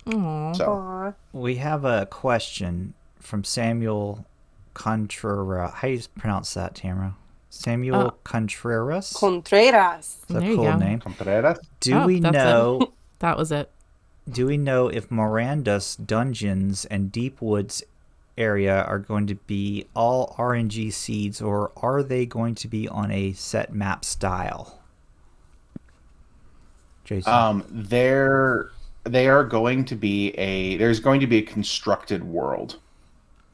Aww. So we have a question from Samuel Contreras. How do you pronounce that, Tamara? Samuel Contreras? Contreras. It's a There you cool go. name. Contreras. Do we that's know... it. That was it. Do we know if Mirandus Dungeons and Deep Woods area are going to be all RNG seeds, or are they going to be on a set map style? Jason? They are going to be there's going to be a constructed world.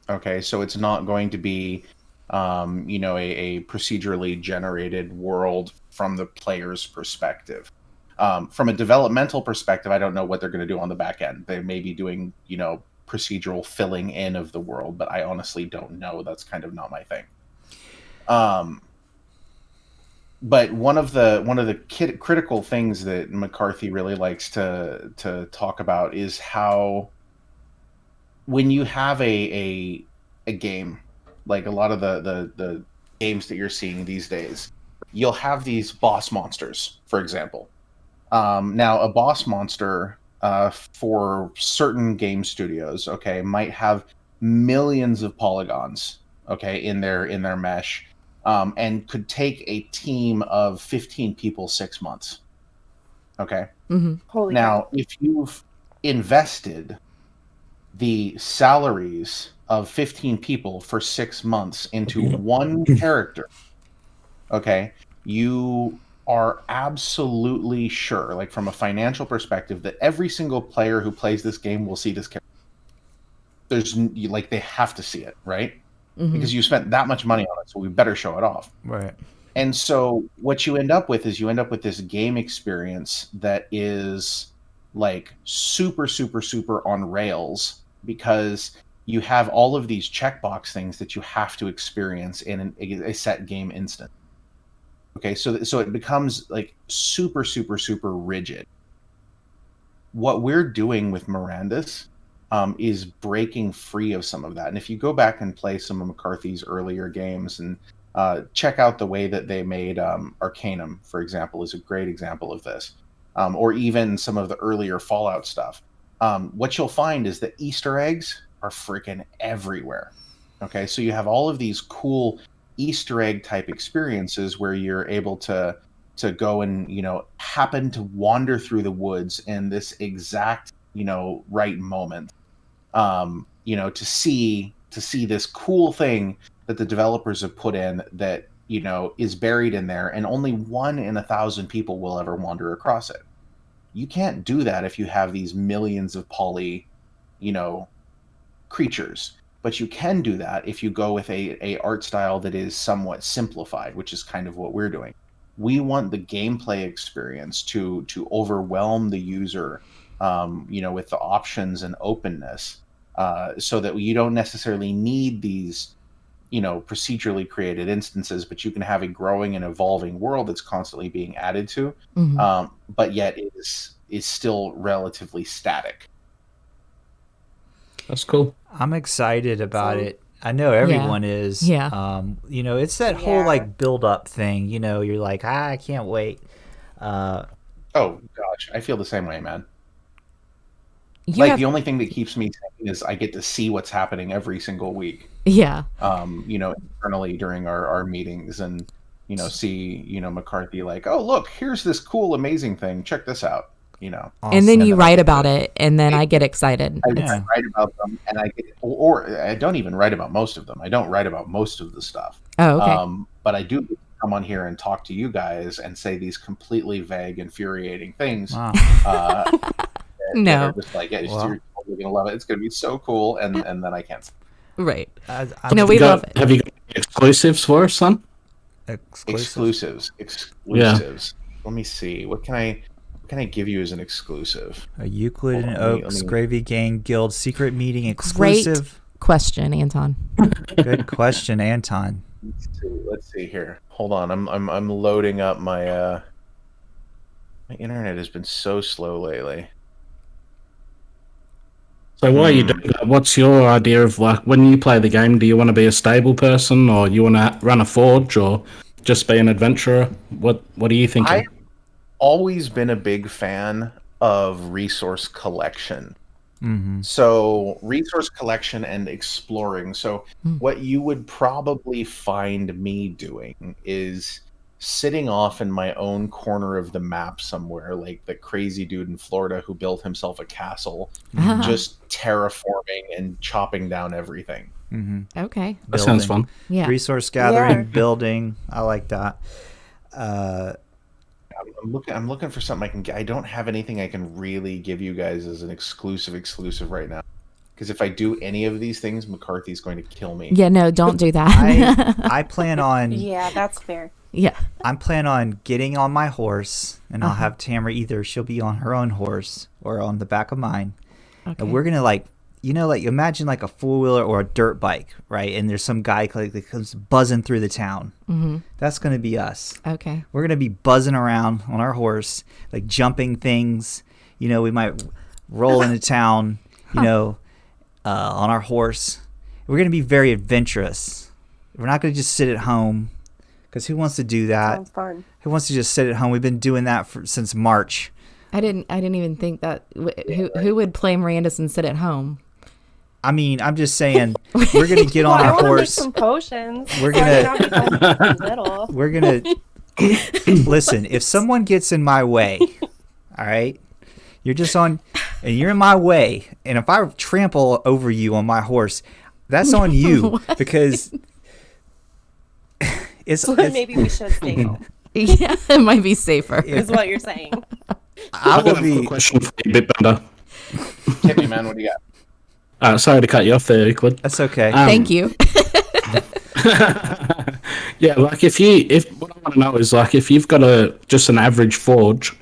Okay, so it's not going to be a procedurally generated world from the player's perspective. From a developmental perspective, I don't know what they're going to do on the back end. They may be doing, procedural filling in of the world, but I honestly don't know. That's kind of not my thing. But one of the critical things that McCarthy really likes to talk about is how when you have a game, like a lot of the games that you're seeing these days, you'll have these boss monsters, for example. Now, a boss monster for certain game studios, okay, might have millions of polygons, okay, in their mesh, and could take a team of 15 people 6 months. Okay. Mm-hmm. Holy Now, cow. if you've invested the salaries of 15 people for 6 months into one character, okay, you are absolutely sure, like from a financial perspective, that every single player who plays this game will see this character. They have to see it, right? Mm-hmm. Because you spent that much money on it, so we better show it off. Right. And so what you end up with is this game experience that is like super, super, super on rails, because you have all of these checkbox things that you have to experience in a set game instant. Okay, so it becomes like super, super, super rigid. What we're doing with Mirandus is breaking free of some of that. And if you go back and play some of McCarthy's earlier games and check out the way that they made Arcanum, for example, is a great example of this. Or even some of the earlier Fallout stuff. What you'll find is that Easter eggs are freaking everywhere. Okay, so you have all of these cool Easter egg type experiences where you're able to go and happen to wander through the woods in this exact right moment, to see this cool thing that the developers have put in that is buried in there, and only 1 in 1,000 people will ever wander across it. You can't do that if you have these millions of poly creatures. But you can do that if you go with a art style that is somewhat simplified, which is kind of what we're doing. We want the gameplay experience to overwhelm the user, with the options and openness, so that you don't necessarily need these, procedurally created instances, but you can have a growing and evolving world that's constantly being added to, but yet is still relatively static. That's cool. I'm excited about it. I know everyone is. Yeah. It's that whole like build up thing. You're like, I can't wait. Oh gosh, I feel the same way, man. The only thing that keeps me sane is I get to see what's happening every single week. Yeah. Internally during our meetings, and see McCarthy like, oh look, here's this cool amazing thing. Check this out. Awesome. And then you write about it, and then I get excited. I write about them, and or I don't even write about most of them. I don't write about most of the stuff. Oh, okay. But I do come on here and talk to you guys and say these completely vague, infuriating things. Wow. No. That are just like, you're totally gonna love it. It's gonna be so cool, and then I can't. Right. We love it. Have you got exclusives for us, son? Exclusives. Yeah. Let me see. What can I give you as an exclusive? A Euclid and Oaks Gravy Gang Guild secret meeting exclusive. Great question, Anton. Good question, Anton. Let's see here. Hold on. I'm loading up my my internet has been so slow lately. So while you do that, what's your idea of like when you play the game? Do you want to be a stable person, or you want to run a forge, or just be an adventurer? What are you thinking? I've always been a big fan of resource collection. So resource collection and exploring. So what you would probably find me doing is sitting off in my own corner of the map somewhere, like the crazy dude in Florida who built himself a castle, just terraforming and chopping down everything. Okay. That sounds fun. Yeah. Resource gathering, building. I like that. I'm looking for something I can get. I don't have anything I can really give you guys as an exclusive right now. Because if I do any of these things, McCarthy's going to kill me. Yeah, no, don't do that. I plan on. Yeah, that's fair. Yeah. I'm planning on getting on my horse, and I'll have Tamara either she'll be on her own horse or on the back of mine, and we're gonna like imagine like a 4-wheeler or a dirt bike, right? And there's some guy that comes buzzing through the town. That's gonna be us. Okay. We're gonna be buzzing around on our horse, like jumping things. We might roll into town, on our horse. We're gonna be very adventurous. We're not gonna just sit at home. Because who wants to do that? Sounds fun. Who wants to just sit at home? We've been doing that since March. I didn't even think that. Who would play Mirandus and sit at home? I mean, I'm just saying we're gonna get on our I want to make horse. some potions. We're gonna listen. If someone gets in my way, all right, you're just on, and you're in my way, and if I trample over you on my horse, that's on you because. Maybe we should stay home. Yeah, it might be safer. Is what you're saying. I will be. A question for you, Bitbender. Hit me, man. What do you got? Sorry to cut you off there, Euclid. That's okay. Thank you. Yeah, like if what I want to know is like if you've got just an average forge,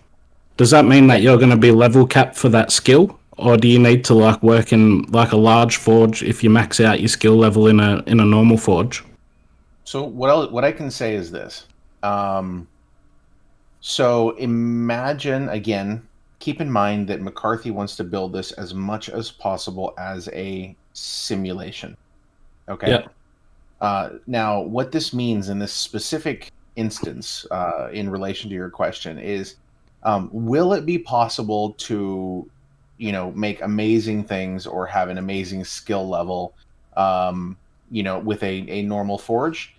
does that mean that you're going to be level capped for that skill, or do you need to like work in like a large forge if you max out your skill level in a normal forge? So what I can say is this. So imagine, again, keep in mind that McCarthy wants to build this as much as possible as a simulation. Okay? Yeah. Now, what this means in this specific instance, in relation to your question, is will it be possible to, make amazing things or have an amazing skill level, with a normal forge?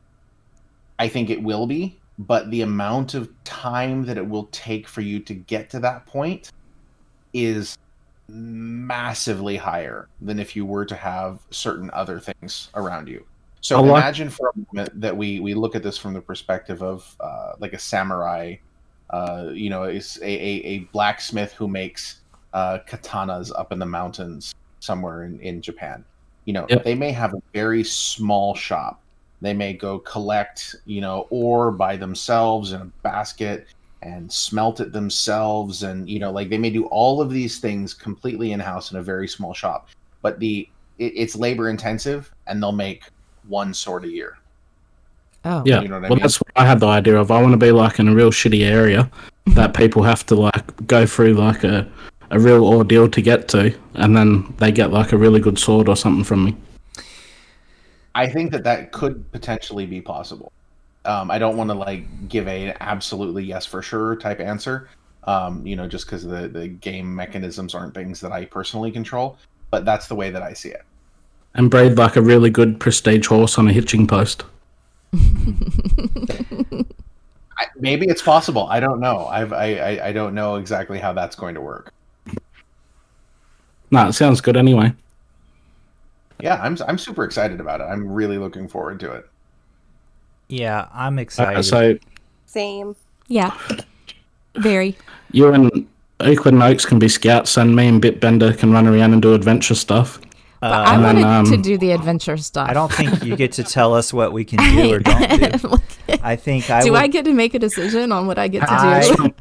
I think it will be, but the amount of time that it will take for you to get to that point is massively higher than if you were to have certain other things around you. So imagine for a moment that we look at this from the perspective of like a samurai, is a blacksmith who makes katanas up in the mountains somewhere in Japan. They may have a very small shop. They may go collect, ore by themselves in a basket and smelt it themselves. And, they may do all of these things completely in-house in a very small shop. But it's labor intensive, and they'll make one sword a year. Oh, yeah. You know what I Well, mean? that's what I had the idea of. I want to be like in a real shitty area that people have to like go through like a real ordeal to get to, and then they get like a really good sword or something from me. I think that could potentially be possible. I don't want to like give an absolutely yes for sure type answer, just because the game mechanisms aren't things that I personally control, but that's the way that I see it. And breed like a really good prestige horse on a hitching post. Maybe it's possible. I don't know. I don't know exactly how that's going to work. No, it sounds good anyway. Yeah, I'm super excited about it. I'm really looking forward to it. Yeah, I'm excited. So Same. yeah. Very. you and Euclid and Oaks can be scouts, and me and Bitbender can run around and do adventure stuff. But I and then, wanted to do the adventure stuff. I don't think you get to tell us what we can do or don't do. I think I get to make a decision on what I get to do?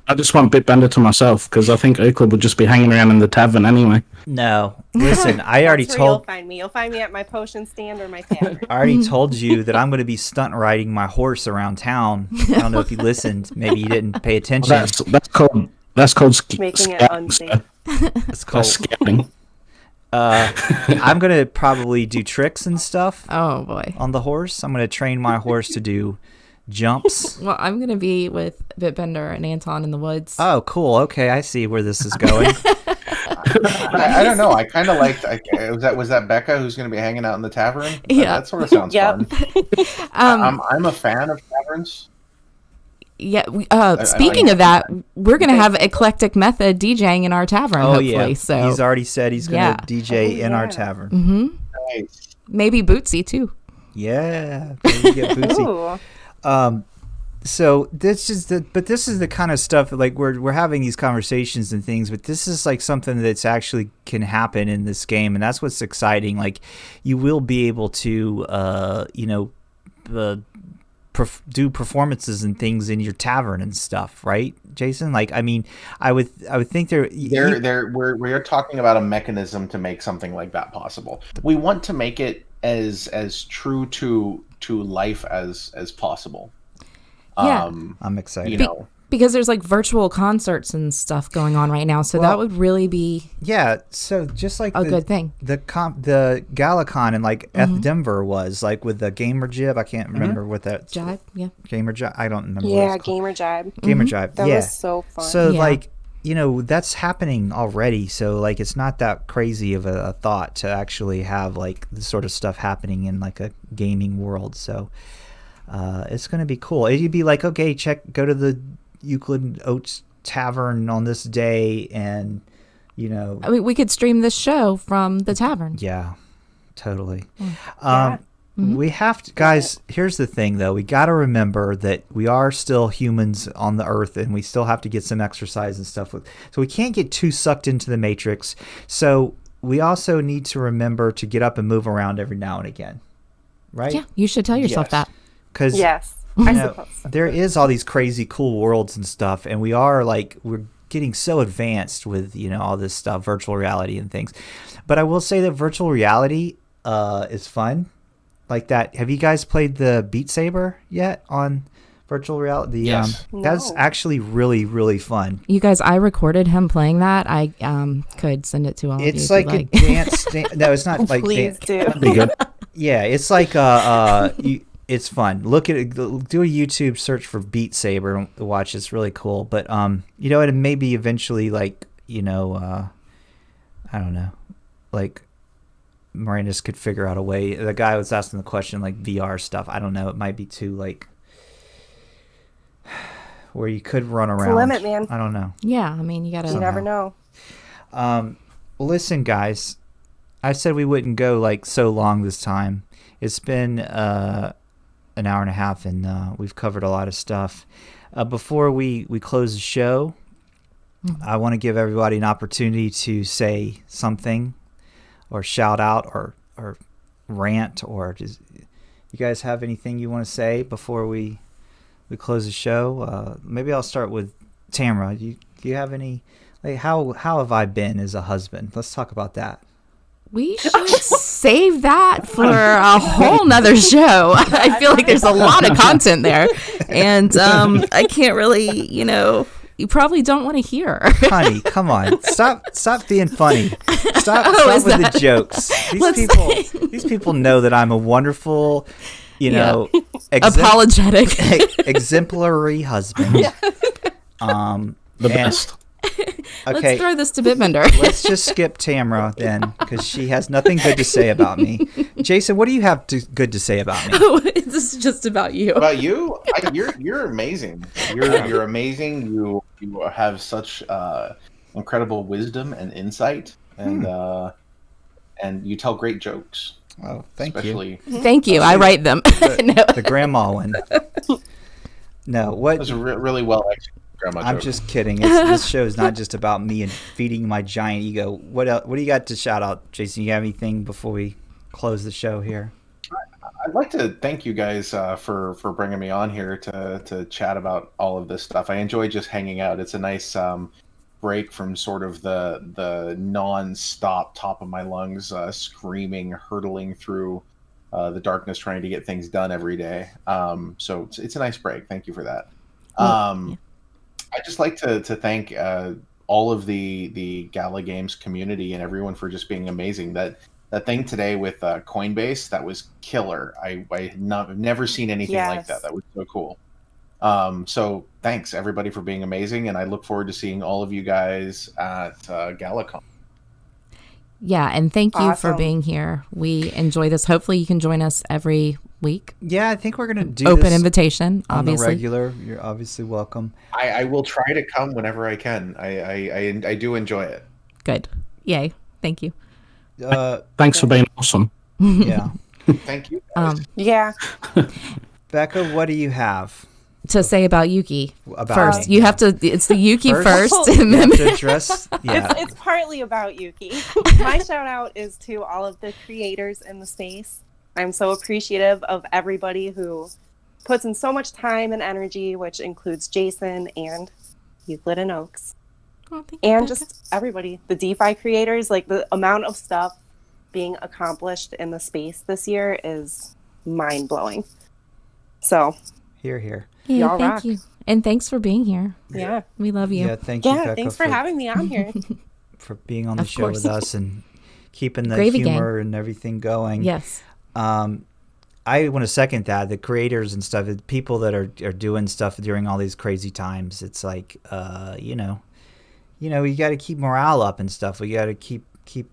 I just want Bitbender to myself because I think Euclid would just be hanging around in the tavern anyway. No, listen. I already That's where told. you'll find me. You'll find me at my potion stand or my tavern. I already told you that I'm going to be stunt riding my horse around town. I don't know if you listened. Maybe you didn't pay attention. That's called Making it scouting, unsafe. sir. It's called That's scouting. I'm going to probably do tricks and stuff Oh, boy. on the horse. I'm going to train my horse to do jumps. Well, I'm going to be with Bitbender and Anton in the woods. Oh, cool. Okay, I see where this is going. I don't know. I kind of liked. Was that Becca who's going to be hanging out in the tavern? Yeah. That sort of sounds fun. I'm a fan of taverns. Yeah. Speaking of that, we're gonna have Eclectic Method DJing in our tavern. Hopefully, yeah. So he's already said he's gonna DJ in our tavern. Mm-hmm. Nice. Maybe Bootsy too. Yeah, maybe get Bootsy. So this is the kind of stuff like we're having these conversations and things, but this is like something that's actually can happen in this game, and that's what's exciting. Like you will be able to do performances and things in your tavern and stuff, right, Jason? Like, I mean, I would think we're talking about a mechanism to make something like that possible. We want to make it as true to life as possible. Yeah, I'm excited. Because there's like virtual concerts and stuff going on right now, so that would really be so just like a good thing. The Gala Con in like Denver was like with the Gamer Jib. I can't remember what that Jibe. Yeah, Gamer Jibe. I don't remember. Yeah, Gamer Jibe. Gamer Jibe. That was so fun. So like that's happening already. So like it's not that crazy of a thought to actually have like this sort of stuff happening in like a gaming world. So it's gonna be cool. It'd be like, okay, go to the Euclid Oats Tavern on this day, and I mean, we could stream this show from the tavern. Yeah, totally. We have to, guys. Here's the thing, though. We got to remember that we are still humans on the earth, and we still have to get some exercise and stuff. So we can't get too sucked into the matrix. So we also need to remember to get up and move around every now and again, right? Yeah, you should tell yourself that. Because there is all these crazy cool worlds and stuff, and we're getting so advanced with all this stuff, virtual reality and things. But I will say that virtual reality is fun, like that. Have you guys played the Beat Saber yet on virtual reality? Yes. That's actually really, really fun. You guys, I recorded him playing that. I could send it to all of you. It's like a dance. No, it's not like Please do. That'd be good. Yeah, it's like it's fun. Look at it. Do a YouTube search for Beat Saber and watch. It's really cool. But it may be eventually like I don't know, like Mirandus could figure out a way. The guy was asking the question like VR stuff. I don't know. It might be too like where you could run around. It's a limit, man. I don't know. Yeah, I mean, you never know. Listen, guys, I said we wouldn't go like so long this time. It's been an hour and a half, and we've covered a lot of stuff. Before we close the show, I want to give everybody an opportunity to say something or shout out or rant, or does you guys have anything you want to say before we close the show? Maybe I'll start with Tamara. Do you have any, like, how have I been as a husband? Let's talk about that. We should save that for a whole nother show. I feel like there's a lot of content there, and I can't really, you probably don't want to hear. Honey, come on, stop being funny. Stop with the jokes. These people know that I'm a wonderful, apologetic, exemplary husband. The best. Okay, let's throw this to Bitbender. Let's just skip Tamara then, because she has nothing good to say about me. Jason, what do you have good to say about me? This is just about you. About you? You're amazing. You're amazing. You have such incredible wisdom and insight, and you tell great jokes. Oh, thank you. Thank you. I write them. The grandma one. No, what? It was really well executed. I'm just kidding. This show is not just about me and feeding my giant ego. What else? What do you got to shout out, Jason? You have anything before we close the show here? I'd like to thank you guys for bringing me on here to chat about all of this stuff. I enjoy just hanging out. It's a nice break from sort of the non-stop top of my lungs screaming, hurtling through the darkness, trying to get things done every day. So it's a nice break. Thank you for that. I'd just like to thank all of the Gala Games community and everyone for just being amazing. That thing today with Coinbase, that was killer. I've never seen anything like that. That was so cool. So thanks everybody for being amazing, and I look forward to seeing all of you guys at GalaCon. Yeah, and thank you for Awesome. being here. We enjoy this. Hopefully you can join us every week. Yeah, I think we're gonna do Open this invitation, on the obviously. regular. You're obviously welcome. I will try to come whenever I can. I do enjoy it. Good. Yay. Thank you. Thanks for being awesome. Yeah, Thank you, guys. Yeah. Becca, what do you have To say about Yuki about first. me? You have to, it's the Yuki first, and You then have to address. Yeah, It's partly about Yuki. My shout out is to all of the creators in the space. I'm so appreciative of everybody who puts in so much time and energy, which includes Jason and Euclid and Oaks. Oh, thank you, And Becca. just everybody, the DeFi creators, like the amount of stuff being accomplished in the space this year is mind blowing. So, here. Yeah, y'all thank rock. you. And thanks for being here. yeah. We love you. Yeah, thank you, Yeah, Becca, thanks for having me on here. for being on the Of show course. with us and keeping the Gravy humor and everything going. Yes. I want to second that. The creators and stuff, the people that are doing stuff during all these crazy times. It's like, you got to keep morale up and stuff. We got to keep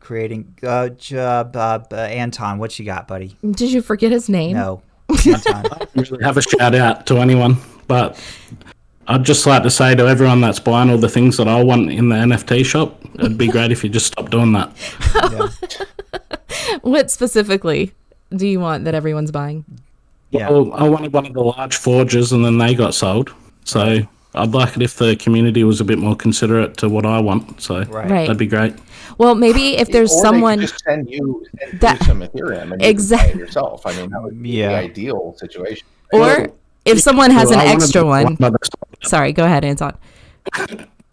creating. Anton, what you got, buddy? Did you forget his name? No, Anton. Usually have a shout out to anyone, but I'd just like to say to everyone that's buying all the things that I want in the NFT shop, it'd be great if you just stopped doing that. Yeah. What specifically do you want that everyone's buying? Yeah. Well, I wanted one of the large forges and then they got sold. So I'd like it if the community was a bit more considerate to what I want. So Right. that'd be great. Well, maybe if there's Or someone they could just send you that- some Ethereum and you Exact- can buy it yourself. I mean, that would be Yeah. the ideal situation. or if someone has an Well, I wanted extra to buy one. but they sold out. Sorry, go ahead, Anton.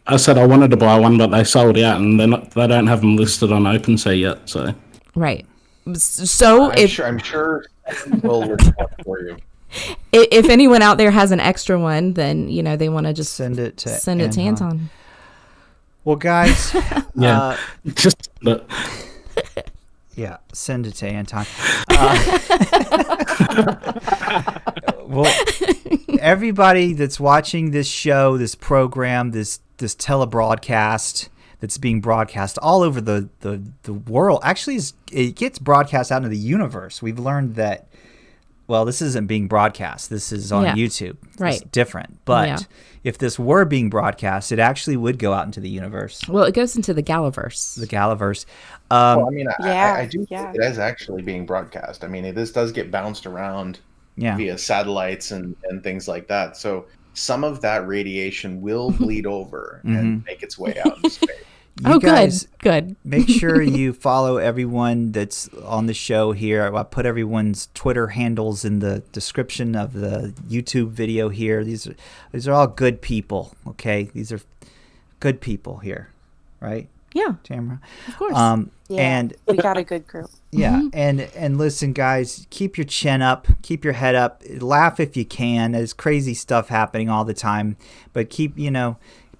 I said I wanted to buy one, but they sold out and they don't have them listed on OpenSea yet. So Right. So I'm sure we'll respond for you. if anyone out there has an extra one, then they want to just Send it to Anton. Well, guys, yeah, just but yeah, send it to Anton. Well, everybody that's watching this show, this program, this telebroadcast that's being broadcast all over the world, actually, it gets broadcast out into the universe. We've learned that, well, this isn't being broadcast. This is on Yeah. YouTube. Right. It's different. But Yeah. if this were being broadcast, it actually would go out into the universe, Well, it goes into the Galaverse. the Galaverse. Well, I mean, Yeah, I do yeah. think it is actually being broadcast. I mean, this does get bounced around Yeah. via satellites and things like that. So some of that radiation will bleed over and make its way out in space. You guys, good. make sure you follow everyone that's on the show here. I put everyone's Twitter handles in the description of the YouTube video here. These are all good people, okay? These are good people here, right, Yeah, Tamara? of course. Yeah. And We got a good group. yeah, and listen, guys, keep your chin up, keep your head up, laugh if you can. There's crazy stuff happening all the time, but keep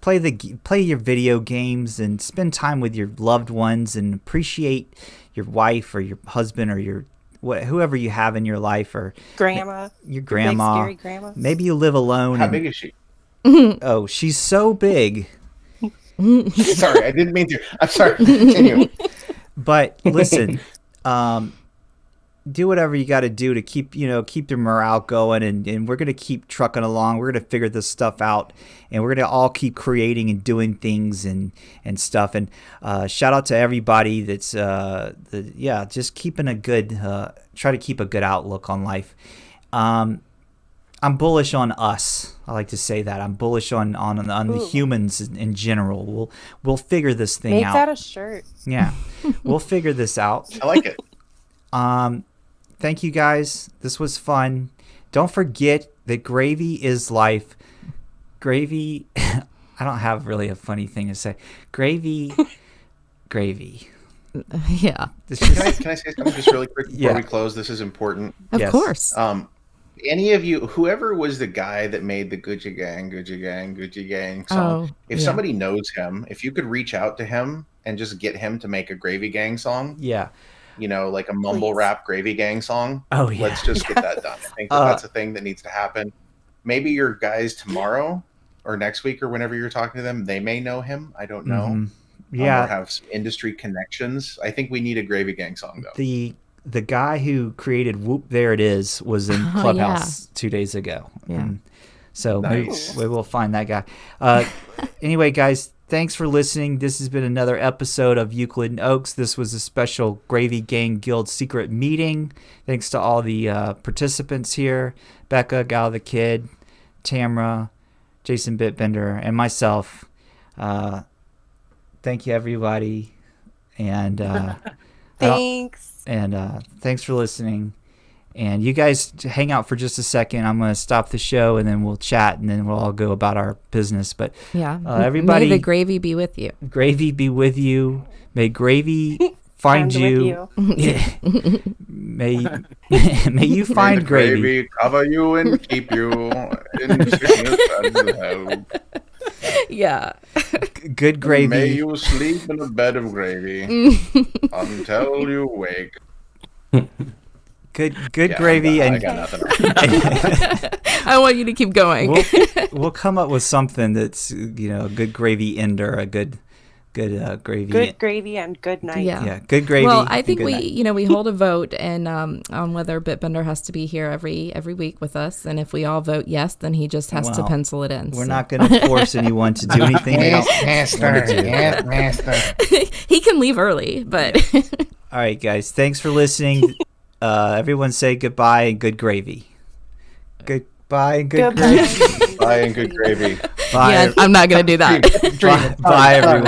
play your video games and spend time with your loved ones and appreciate your wife or your husband or whoever you have in your life or Grandma. your Big, grandma. scary grandma. Maybe you live alone. How and- big is she? Oh, she's so big. Sorry, I didn't mean to. I'm sorry. Continue. But listen, do whatever you got to do to keep your morale going, and we're gonna keep trucking along. We're gonna figure this stuff out, and we're gonna all keep creating and doing things and stuff. And shout out to everybody that's just keeping a good try to keep a good outlook on life. I'm bullish on us. I like to say that I'm bullish on the humans in general. We'll figure this thing Make out. that a shirt. Yeah, we'll figure this out. I like it. Thank you guys. This was fun. Don't forget that gravy is life. Gravy. I don't have really a funny thing to say. Gravy. Yeah, This Can I is, say something just really quick before Yeah. we close? This is important. of Yes. course. Any of you, whoever was the guy that made the Gucci Gang song, Oh, if yeah. somebody knows him, if you could reach out to him and just get him to make a Gravy Gang song, yeah. like a mumble Please. rap Gravy Gang song, Oh yeah. let's just get that done. I think that's a thing that needs to happen. Maybe your guys tomorrow or next week or whenever you're talking to them, they may know him. I don't know. Mhm. Yeah. Or have some industry connections. I think we need a Gravy Gang song, though. The guy who created Whoop There It Is was in Clubhouse 2 days ago. Yeah. So Nice. maybe we'll find that guy. Anyway, guys, thanks for listening. This has been another episode of Euclid and Oaks. This was a special Gravy Gang Guild secret meeting. Thanks to all the participants here. Becca, Gal the Kid, Tamra, Jason Bitbender, and myself. Thank you, everybody. And Thanks. Thanks for listening. And you guys hang out for just a second. I'm going to stop the show, and then we'll chat, and then we'll all go about our business. But Yeah. everybody, May the gravy be with you. gravy be with you. May gravy find And you. with Yeah. may you find May the gravy. cover you and keep you in sickness and health. Yeah. Good gravy. May you sleep in a bed of gravy until you wake. Good Yeah, gravy. I And got nothing else. I want you to keep going. we'll come up with something that's a good gravy ender, a good gravy. Good gravy and good night. Yeah, good gravy. Well, I and think good we night. we hold a vote and on whether Bitbender has to be here every week with us, and if we all vote yes, then he just has to Well, pencil it in. We're so. not going to force anyone to do anything they don't want to do. Master. He can leave early, but All right, guys. Thanks for listening. Everyone say goodbye and good gravy. Goodbye and good Goodbye. gravy. Bye and good gravy. Bye. yeah, I'm not gonna do that. Bye, everyone.